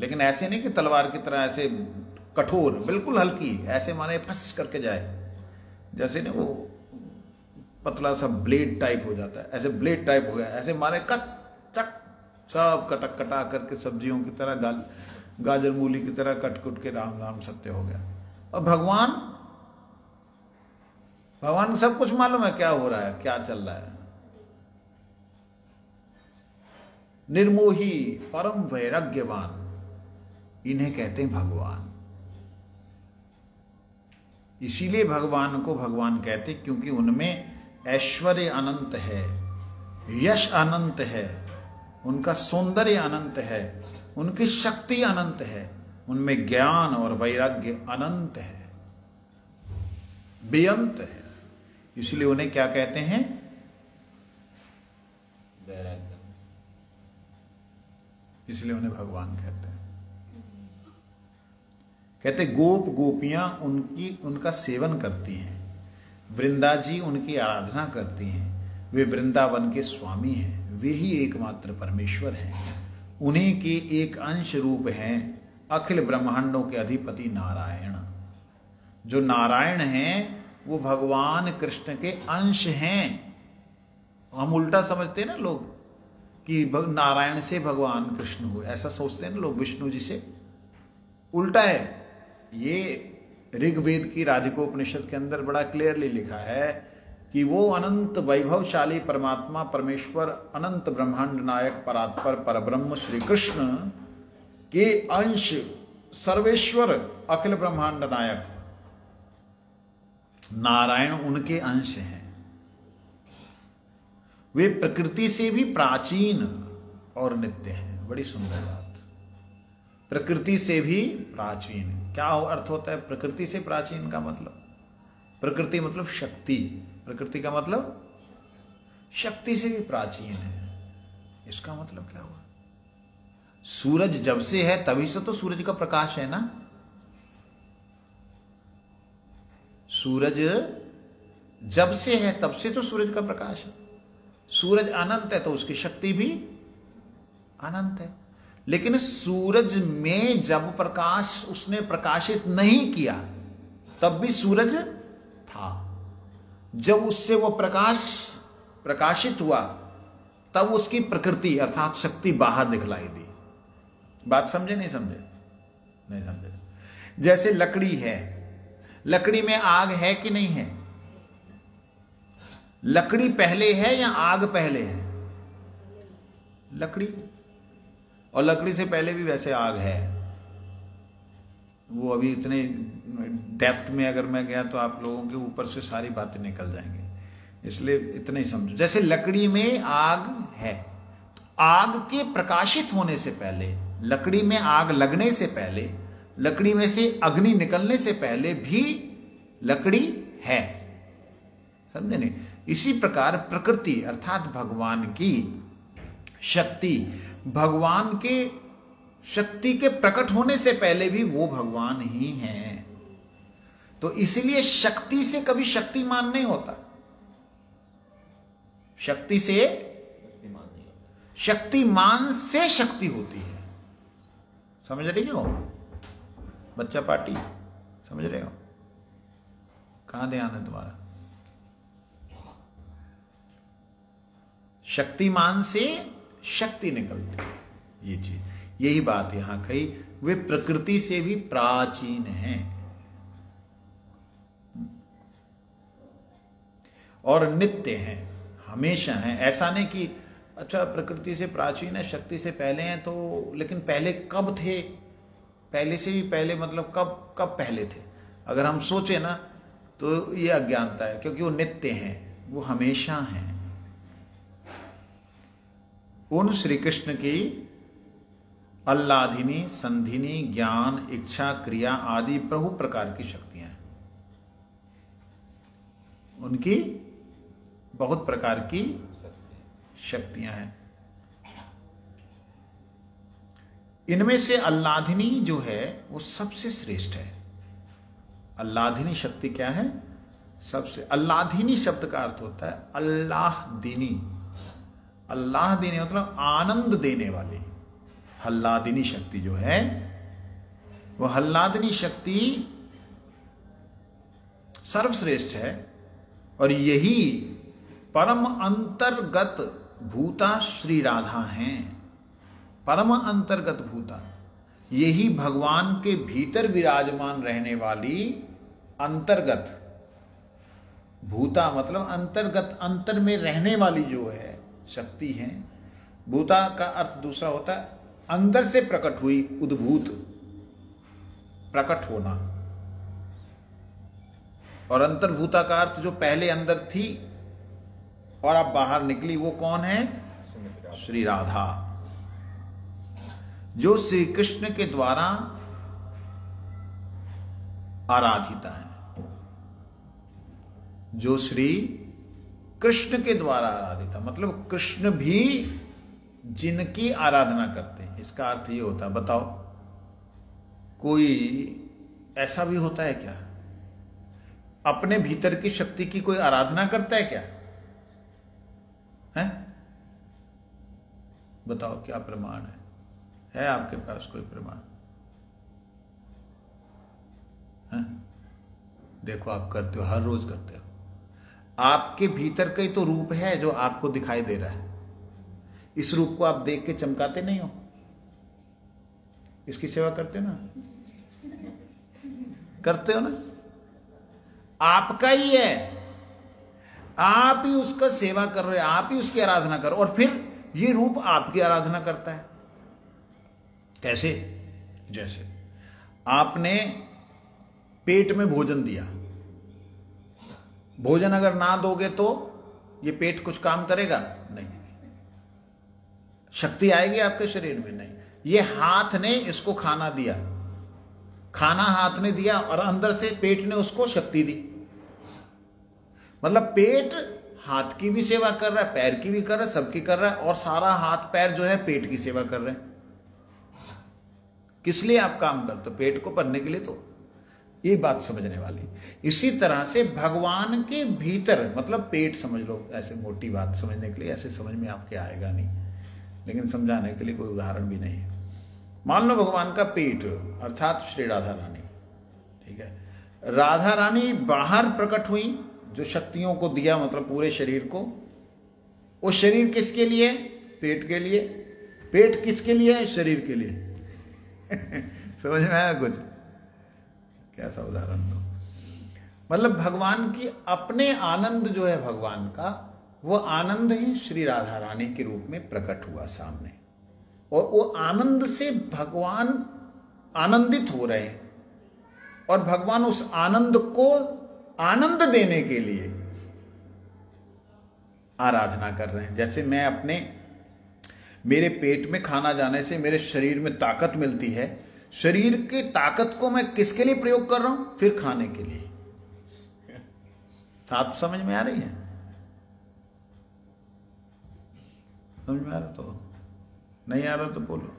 लेकिन ऐसे नहीं कि तलवार की तरह ऐसे कठोर, बिल्कुल हल्की, ऐसे माने फंस करके जाए, जैसे ना वो पतला सा ब्लेड टाइप हो जाता है, ऐसे ब्लेड टाइप हो गया, ऐसे मारे कट चक, सब कटक कटा करके सब्जियों की तरह, गाजर मूली की तरह कट कुट के राम राम सत्य हो गया। और भगवान को सब कुछ मालूम है क्या हो रहा है, क्या चल रहा है। निर्मोही, परम वैराग्यवान, इन्हें कहते हैं भगवान। इसीलिए भगवान को भगवान कहते, क्योंकि उनमें ऐश्वर्य अनंत है, यश अनंत है, उनका सौंदर्य अनंत है, उनकी शक्ति अनंत है, उनमें ज्ञान और वैराग्य अनंत है, बेअंत है। इसलिए उन्हें क्या कहते हैं? वैराग्य। इसलिए उन्हें भगवान कहते हैं। कहते गोप गोपियां उनका सेवन करती हैं, वृंदा जी उनकी आराधना करती हैं, वे वृंदावन के स्वामी हैं, वे ही एकमात्र परमेश्वर हैं, उन्हीं के एक अंश रूप हैं अखिल ब्रह्मांडों के अधिपति नारायण। जो नारायण हैं वो भगवान कृष्ण के अंश हैं। हम उल्टा समझते हैं ना लोग कि नारायण से भगवान कृष्ण हुए, ऐसा सोचते हैं ना लोग, विष्णु जी से। उल्टा है। ये ऋग्वेद की राधिकोपनिषद के अंदर बड़ा क्लियरली लिखा है कि वो अनंत वैभवशाली परमात्मा परमेश्वर, अनंत ब्रह्मांड नायक परात्पर परब्रह्म श्री कृष्ण के अंश, सर्वेश्वर अखिल ब्रह्मांड नायक नारायण उनके अंश हैं। वे प्रकृति से भी प्राचीन और नित्य हैं। बड़ी सुंदर बात। प्रकृति से भी प्राचीन। क्या अर्थ होता है प्रकृति से प्राचीन का मतलब? प्रकृति मतलब शक्ति, प्रकृति का मतलब शक्ति से भी प्राचीन है। इसका मतलब क्या हुआ? सूरज जब से है तभी से तो सूरज का प्रकाश है ना। सूरज जब से है तब से तो सूरज का प्रकाश है। सूरज अनंत है तो उसकी शक्ति भी अनंत है। लेकिन सूरज में जब प्रकाश उसने प्रकाशित नहीं किया तब भी सूरज था। जब उससे वो प्रकाश प्रकाशित हुआ तब उसकी प्रकृति अर्थात शक्ति बाहर दिखलाई दी। बात समझे नहीं समझे? नहीं समझे। जैसे लकड़ी है, लकड़ी में आग है कि नहीं है? लकड़ी पहले है या आग पहले है? लकड़ी। और लकड़ी से पहले भी वैसे आग है। वो अभी इतने डेप्थ में अगर मैं गया तो आप लोगों के ऊपर से सारी बातें निकल जाएंगी, इसलिए इतना ही समझो। जैसे लकड़ी में आग है तो आग के प्रकाशित होने से पहले, लकड़ी में आग लगने से पहले, लकड़ी में से अग्नि निकलने से पहले भी लकड़ी है। समझे नहीं? इसी प्रकार प्रकृति अर्थात भगवान की शक्ति, भगवान के शक्ति के प्रकट होने से पहले भी वो भगवान ही हैं। तो इसलिए शक्ति से कभी शक्तिमान नहीं होता। शक्ति से शक्तिमान नहीं होता, शक्तिमान से शक्ति होती है। समझ रही हो बच्चा पार्टी? समझ रहे हो? कहां ध्यान है तुम्हारा? शक्तिमान से शक्ति निकलती है, ये चीज, यही बात यहां कही। वे प्रकृति से भी प्राचीन हैं और नित्य हैं, हमेशा हैं। ऐसा नहीं कि अच्छा प्रकृति से प्राचीन है, शक्ति से पहले हैं तो, लेकिन पहले कब थे? पहले से भी पहले मतलब कब कब पहले थे? अगर हम सोचे ना तो ये अज्ञानता है, क्योंकि वो नित्य हैं, वो हमेशा हैं। उन श्री कृष्ण की अल्लाधिनी, संधिनी, ज्ञान, इच्छा, क्रिया आदि बहु प्रकार की शक्तियां हैं। उनकी बहुत प्रकार की शक्तियां हैं। इनमें से अल्लाधिनी जो है वो सबसे श्रेष्ठ है। अल्लाधिनी शक्ति क्या है? सबसे। अल्लाधिनी शब्द का अर्थ होता है अल्लाह दीनी। अल्लाह दीनी मतलब आनंद देने वाली। हल्लादिनी शक्ति जो है वो हल्लादिनी शक्ति सर्वश्रेष्ठ है। और यही परम अंतर्गत भूता श्री राधा हैं। परम अंतर्गत भूता, यही भगवान के भीतर विराजमान रहने वाली अंतर्गत भूता मतलब अंतर्गत, अंतर में रहने वाली जो है शक्ति है। भूता का अर्थ दूसरा होता है अंदर से प्रकट हुई, उद्भूत, प्रकट होना। और अंतर्भूता का अर्थ जो पहले अंदर थी और अब बाहर निकली, वो कौन है? श्री राधा, जो श्री कृष्ण के द्वारा आराधिता है, जो श्री कृष्ण के द्वारा आराधिता मतलब कृष्ण भी जिनकी आराधना करते हैं। इसका अर्थ ये होता है, बताओ कोई ऐसा भी होता है क्या अपने भीतर की शक्ति की कोई आराधना करता है क्या? है? बताओ क्या प्रमाण है आपके पास कोई प्रमाण? है? देखो आप करते हो, हर रोज करते हो। आपके भीतर का ही तो रूप है जो आपको दिखाई दे रहा है। इस रूप को आप देख के चमकाते नहीं हो, इसकी सेवा करते ना, करते हो ना, आपका ही है, आप ही उसका सेवा कर रहे हो, आप ही उसकी आराधना करो। और फिर ये रूप आपकी आराधना करता है। कैसे? जैसे आपने पेट में भोजन दिया, भोजन अगर ना दोगे तो ये पेट कुछ काम करेगा? नहीं। शक्ति आएगी आपके शरीर में? नहीं। ये हाथ ने इसको खाना दिया, खाना हाथ ने दिया और अंदर से पेट ने उसको शक्ति दी। मतलब पेट हाथ की भी सेवा कर रहा है, पैर की भी कर रहा है, सबकी कर रहा है, और सारा हाथ पैर जो है पेट की सेवा कर रहे हैं। किस लिए आप काम करते हो? पेट को भरने के लिए। तो ये बात समझने वाली। इसी तरह से भगवान के भीतर, मतलब पेट समझ लो, ऐसे मोटी बात समझने के लिए, ऐसे समझ में आपके आएगा नहीं, लेकिन समझाने के लिए कोई उदाहरण भी नहीं है। मान लो भगवान का पेट अर्थात श्री राधा रानी, ठीक है। राधा रानी बाहर प्रकट हुई, जो शक्तियों को दिया, मतलब पूरे शरीर को। वो शरीर किसके लिए? पेट के लिए। पेट किसके लिए है? शरीर के लिए। समझ में आया कुछ? कैसा उदाहरण दो? मतलब भगवान की अपने आनंद जो है भगवान का, वो आनंद ही श्री राधा रानी के रूप में प्रकट हुआ सामने, और वो आनंद से भगवान आनंदित हो रहे हैं, और भगवान उस आनंद को आनंद देने के लिए आराधना कर रहे हैं। जैसे मैं मेरे पेट में खाना जाने से मेरे शरीर में ताकत मिलती है, शरीर की ताकत को मैं किसके लिए प्रयोग कर रहा हूं? फिर खाने के लिए। आप समझ में आ रही है? समझ में आ रहा? तो नहीं आ रहा तो बोलो।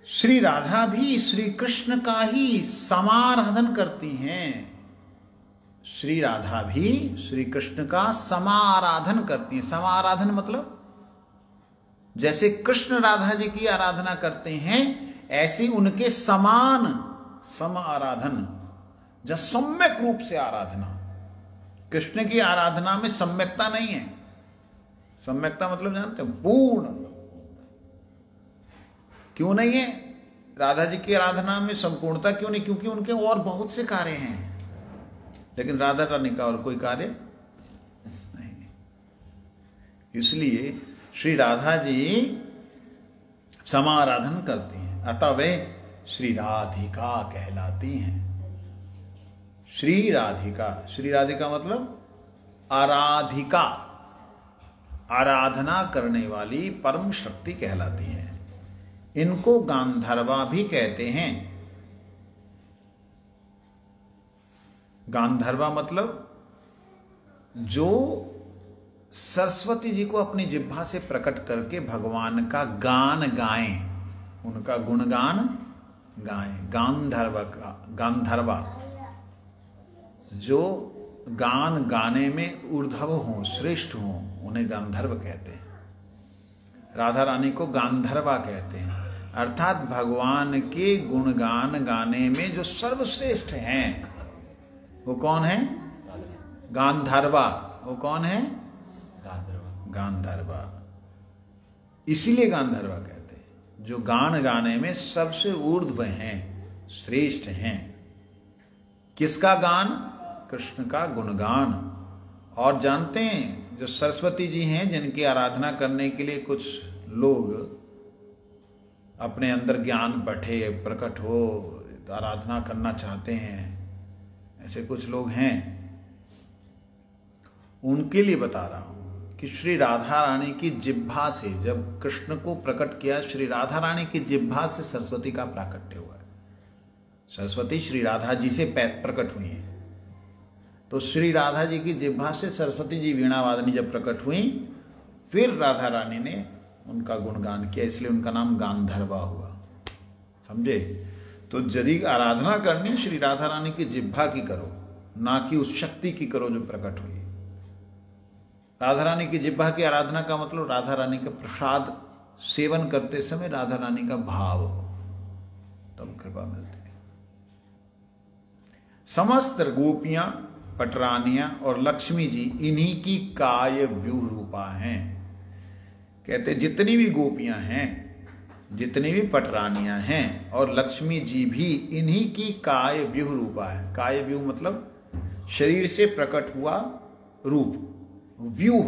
श्री राधा भी श्री कृष्ण का ही समाराधन करती हैं। श्री राधा भी श्री कृष्ण का समाराधन करती हैं। समाराधन मतलब जैसे कृष्ण राधा जी की आराधना करते हैं, ऐसी उनके समान सम आराधन, जब सम्यक रूप से आराधना। कृष्ण की आराधना में सम्यकता नहीं है। सम्यकता मतलब जानते हैं? पूर्ण। क्यों नहीं है? राधा जी की आराधना में संपूर्णता क्यों नहीं? क्योंकि उनके और बहुत से कार्य हैं, लेकिन राधा रानी का और कोई कार्य नहीं। इसलिए श्री राधा जी समाराधन करती हैं, अतः वे श्री राधिका कहलाती हैं। श्री राधिका, श्री राधिका मतलब आराधिका, आराधना करने वाली परम शक्ति कहलाती हैं। इनको गांधर्वा भी कहते हैं। गांधर्वा मतलब जो सरस्वती जी को अपनी जिह्वा से प्रकट करके भगवान का गान गाएं, उनका गुणगान गाएं। गांधर्वा जो गान गाने में ऊर्ध्व हों, श्रेष्ठ हों, उन्हें गांधर्व कहते हैं। राधा रानी को गांधर्वा कहते हैं, अर्थात भगवान के गुणगान गाने में जो सर्वश्रेष्ठ हैं वो कौन है? गांधर्वा। वो कौन है? गांधर्वा। इसीलिए गांधर्वा कहते हैं, जो गान गाने में सबसे ऊर्ध्व हैं, श्रेष्ठ हैं। किसका गान? कृष्ण का गुणगान। और जानते हैं, जो सरस्वती जी हैं, जिनकी आराधना करने के लिए कुछ लोग अपने अंदर ज्ञान बढ़े, प्रकट हो, आराधना करना चाहते हैं, ऐसे कुछ लोग हैं, उनके लिए बता रहा हूं कि श्री राधा रानी की जिह्वा से जब कृष्ण को प्रकट किया, श्री राधा रानी की जिह्वा से सरस्वती का प्राकट्य हुआ है। सरस्वती श्री राधा जी से प्रकट हुई है, तो श्री राधा जी की जिह्वा से सरस्वती जी वीणा वादनी जब प्रकट हुई, फिर राधा रानी ने उनका गुणगान किया, इसलिए उनका नाम गांधर्वा हुआ। समझे? तो यदि आराधना करनी श्री राधा रानी की जिह्वा की करो, ना कि उस शक्ति की करो जो प्रकट हुई। राधा रानी की जिह्वा की आराधना का मतलब राधा रानी का प्रसाद सेवन करते समय राधा रानी का भाव हो, तब कृपा मिलती है। समस्त गोपियां, पटरानियां और लक्ष्मी जी इन्हीं की काय व्यूह रूपा हैं। कहते जितनी भी गोपियां हैं, जितनी भी पटरानियां हैं और लक्ष्मी जी भी इन्हीं की काय व्यूह रूपा है। काय व्यूह मतलब शरीर से प्रकट हुआ रूप, व्यूह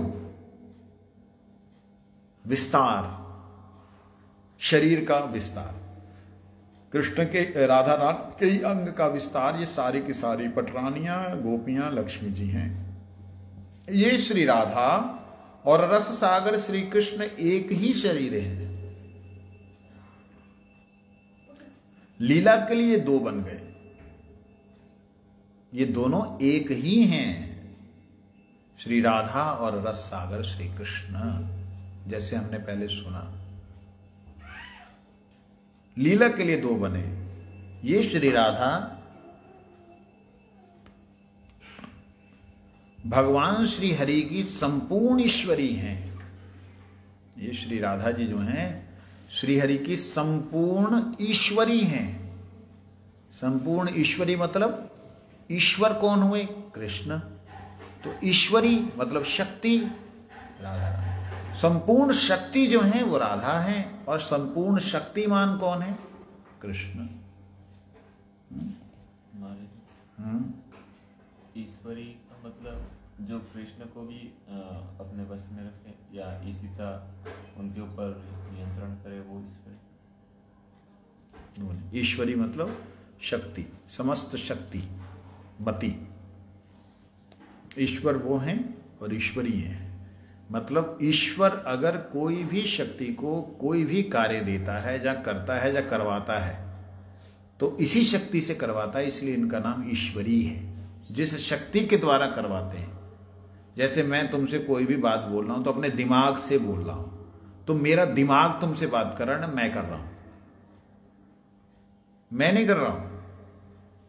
विस्तार, शरीर का विस्तार, कृष्ण के राधा रानी के अंग का विस्तार, ये सारी की सारी पटरानियां, गोपियां, लक्ष्मी जी हैं। ये श्री राधा और रस सागर श्री कृष्ण एक ही शरीर है। लीला के लिए दो बन गए, ये दोनों एक ही हैं, श्री राधा और रस सागर श्री कृष्ण। जैसे हमने पहले सुना, लीला के लिए दो बने, ये श्री राधा भगवान श्री हरि की संपूर्ण ईश्वरी हैं। ये श्री राधा जी जो हैं श्री हरि की संपूर्ण ईश्वरी हैं। संपूर्ण ईश्वरी मतलब ईश्वर कौन हुए? कृष्ण। तो ईश्वरी मतलब शक्ति, राधा रानी। संपूर्ण शक्ति जो है वो राधा है, और संपूर्ण शक्तिमान कौन है? कृष्ण। ईश्वरी का मतलब जो कृष्ण को भी अपने वश में रखे, या इसी तरह उनके ऊपर नियंत्रण करे, वो ईश्वरी। ईश्वरी मतलब शक्ति, समस्त शक्ति मति। ईश्वर वो हैं और ईश्वरी हैं। मतलब ईश्वर अगर कोई भी शक्ति को कोई भी कार्य देता है या करता है या करवाता है तो इसी शक्ति से करवाता है, इसलिए इनका नाम ईश्वरी है। जिस शक्ति के द्वारा करवाते हैं, जैसे मैं तुमसे कोई भी बात बोल रहा हूं तो अपने दिमाग से बोल रहा हूं, तो मेरा दिमाग तुमसे बात कर रहा है ना, मैं कर रहा हूं, मैं नहीं कर रहा हूं।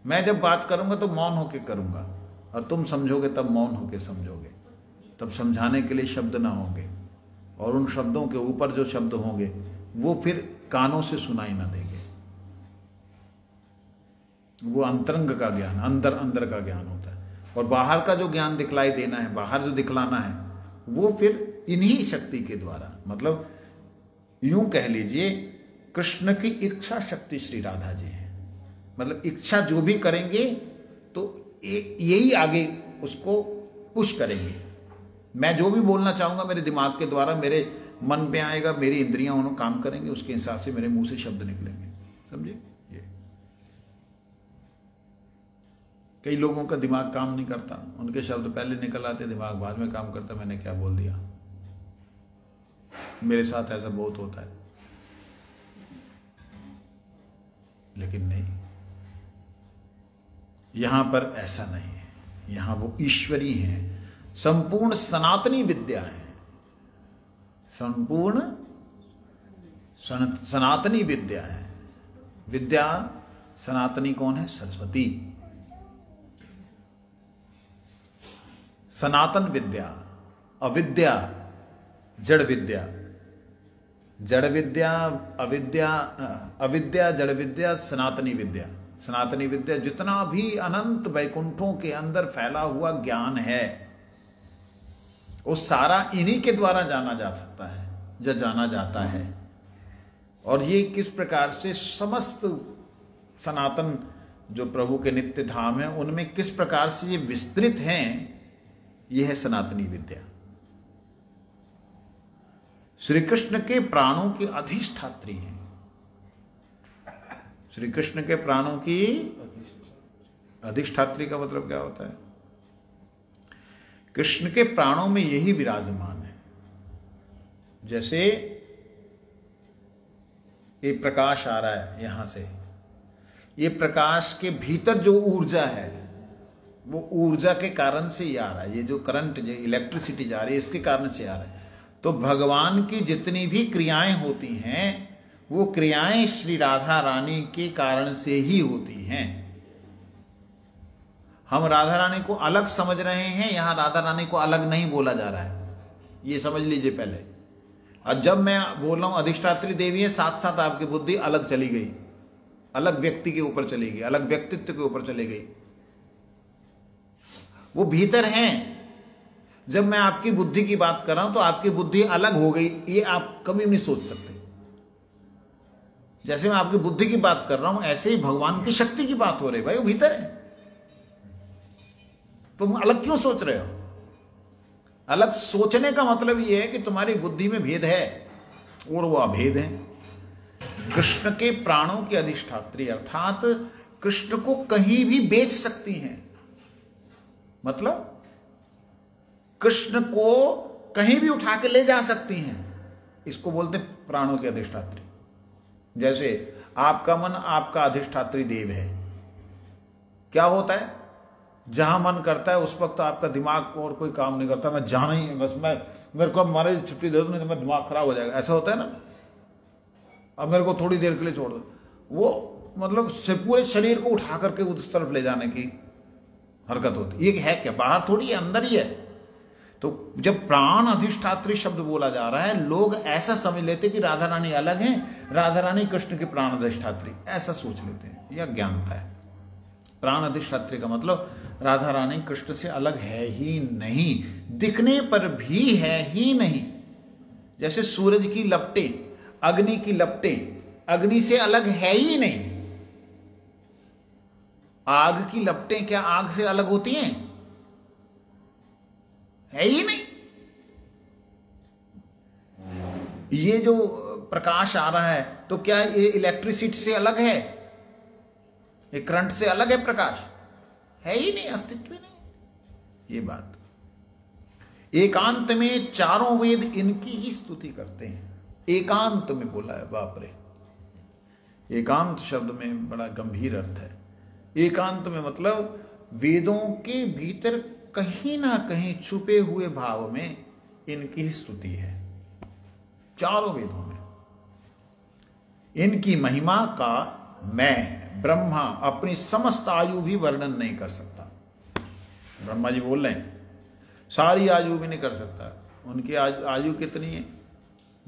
मैं जब बात करूंगा तो मौन होके करूंगा, और तुम समझोगे तब मौन होके समझोगे, तब समझाने के लिए शब्द ना होंगे, और उन शब्दों के ऊपर जो शब्द होंगे वो फिर कानों से सुनाई ना देंगे। वो अंतरंग का ज्ञान, अंदर अंदर का ज्ञान होता है। और बाहर का जो ज्ञान दिखलाई देना है, बाहर जो दिखलाना है, वो फिर इन्हीं शक्ति के द्वारा, मतलब यूं कह लीजिए कृष्ण की इच्छा शक्ति श्री राधा जी है। मतलब इच्छा जो भी करेंगे तो यही आगे उसको पुश करेंगे। मैं जो भी बोलना चाहूंगा मेरे दिमाग के द्वारा मेरे मन पे आएगा, मेरी इंद्रियां उन्होंने काम करेंगे, उसके हिसाब से मेरे मुंह से शब्द निकलेंगे। समझे? ये कई लोगों का दिमाग काम नहीं करता, उनके शब्द पहले निकल आते, दिमाग बाद में काम करता, मैंने क्या बोल दिया। मेरे साथ ऐसा बहुत होता है, लेकिन नहीं, यहां पर ऐसा नहीं है। यहां वो ईश्वरी हैं, संपूर्ण सनातनी विद्या है, संपूर्ण सनातनी विद्या है। विद्या सनातनी कौन है? सरस्वती। सनातन विद्या, अविद्या जड़ विद्या, जड़ विद्या अविद्या, अविद्या जड़ विद्या, सनातनी विद्या। सनातनी विद्या जितना भी अनंत वैकुंठों के अंदर फैला हुआ ज्ञान है वो सारा इन्हीं के द्वारा जाना जा सकता है, या जाना जाता है। और ये किस प्रकार से समस्त सनातन जो प्रभु के नित्य धाम है उनमें किस प्रकार से ये विस्तृत हैं, यह है सनातनी विद्या। श्री कृष्ण के प्राणों की अधिष्ठात्री हैं। श्री कृष्ण के प्राणों की अधिष्ठात्री का मतलब क्या होता है? कृष्ण के प्राणों में यही विराजमान है। जैसे ये प्रकाश आ रहा है यहां से, ये प्रकाश के भीतर जो ऊर्जा है वो ऊर्जा के कारण से ही आ रहा है। ये जो करंट, जो इलेक्ट्रिसिटी जा रही है, इसके कारण से आ रहा है। तो भगवान की जितनी भी क्रियाएं होती हैं वो क्रियाएं श्री राधा रानी के कारण से ही होती हैं। हम राधा रानी को अलग समझ रहे हैं, यहां राधा रानी को अलग नहीं बोला जा रहा है, ये समझ लीजिए पहले। और जब मैं बोल रहा हूं अधिष्ठात्री देवी है, साथ साथ आपकी बुद्धि अलग चली गई, अलग व्यक्ति के ऊपर चली गई, अलग व्यक्तित्व के ऊपर चली गई। वो भीतर हैं। जब मैं आपकी बुद्धि की बात कर रहा हूं तो आपकी बुद्धि अलग हो गई, ये आप कभी नहीं सोच सकते। जैसे मैं आपकी बुद्धि की बात कर रहा हूं ऐसे ही भगवान की शक्ति की बात हो रही है। भाई वो भीतर है, तुम अलग क्यों सोच रहे हो? अलग सोचने का मतलब यह है कि तुम्हारी बुद्धि में भेद है और वो अभेद है। कृष्ण के प्राणों की अधिष्ठात्री अर्थात कृष्ण को कहीं भी बेच सकती हैं। मतलब कृष्ण को कहीं भी उठा के ले जा सकती हैं, इसको बोलते हैं प्राणों के अधिष्ठात्री। जैसे आपका मन आपका अधिष्ठात्री देव है। क्या होता है, जहां मन करता है उस वक्त आपका दिमाग और कोई काम नहीं करता, मैं जाना ही बस, मैं मेरे को अब मारे छुट्टी दे दो नहीं तो मेरा दिमाग खराब हो जाएगा, ऐसा होता है ना। अब मेरे को थोड़ी देर के लिए छोड़ दो, वो मतलब से पूरे शरीर को उठा करके उस तरफ ले जाने की हरकत होती। ये है क्या, बाहर थोड़ी है, अंदर ही है। तो जब प्राण अधिष्ठात्री शब्द बोला जा रहा है, लोग ऐसा समझ लेते कि राधा रानी अलग हैं, राधा रानी कृष्ण के प्राण अधिष्ठात्री, ऐसा सोच लेते हैं। यह अज्ञानता है। प्राण अधिष्ठात्री का मतलब राधा रानी कृष्ण से अलग है ही नहीं, दिखने पर भी है ही नहीं। जैसे सूरज की लपटें, अग्नि की लपटें अग्नि से अलग है ही नहीं। आग की लपटें क्या आग से अलग होती हैं? है ही नहीं। ये जो प्रकाश आ रहा है तो क्या ये इलेक्ट्रिसिटी से अलग है? ये करंट से अलग है प्रकाश? है ही नहीं, अस्तित्व ही नहीं। ये बात एकांत में चारों वेद इनकी ही स्तुति करते हैं। एकांत में बोला है, बाप रे, एकांत शब्द में बड़ा गंभीर अर्थ है। एकांत में मतलब वेदों के भीतर कहीं ना कहीं छुपे हुए भाव में इनकी ही स्तुति है। चारों वेदों में इनकी महिमा का मैं ब्रह्मा अपनी समस्त आयु भी वर्णन नहीं कर सकता। ब्रह्मा जी बोल रहे हैं सारी आयु भी नहीं कर सकता। उनकी आयु कितनी है,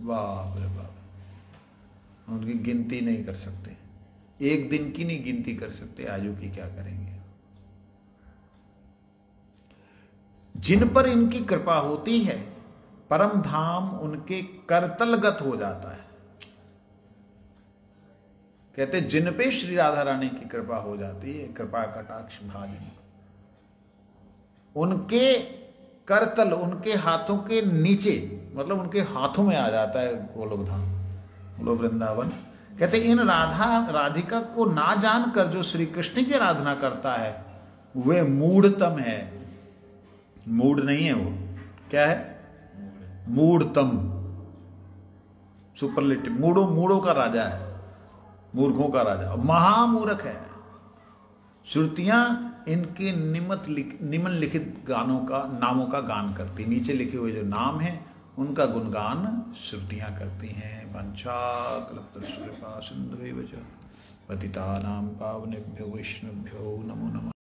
बाप रे बाप, उनकी गिनती नहीं कर सकते। एक दिन की नहीं गिनती कर सकते, आयु की क्या करेंगे। जिन पर इनकी कृपा होती है परम धाम उनके करतलगत हो जाता है। कहते जिन पे श्री राधा रानी की कृपा हो जाती है, कृपा कटाक्ष भाजन, उनके करतल, उनके हाथों के नीचे, मतलब उनके हाथों में आ जाता है गोलोक धाम, गोलोक वृंदावन। कहते इन राधिका को ना जानकर जो श्री कृष्ण की आराधना करता है वे मूढ़तम है। मूढ़ नहीं है वो, क्या है, मूढ़तम, सुपरलेटिव। मूढ़ों का राजा है, मूर्खों का राजा, महामूर्ख है। श्रुतियां इनके निम्नलिखित गानों का, नामों का गान करती, नीचे लिखे हुए जो नाम हैं उनका गुणगान श्रुतियां करती हैं। वंशाकल्पतरुश्चकृपा सिन्धुभ्यो च पतितानां पावनेभ्यो वैष्णवेभ्यो नमो नमः।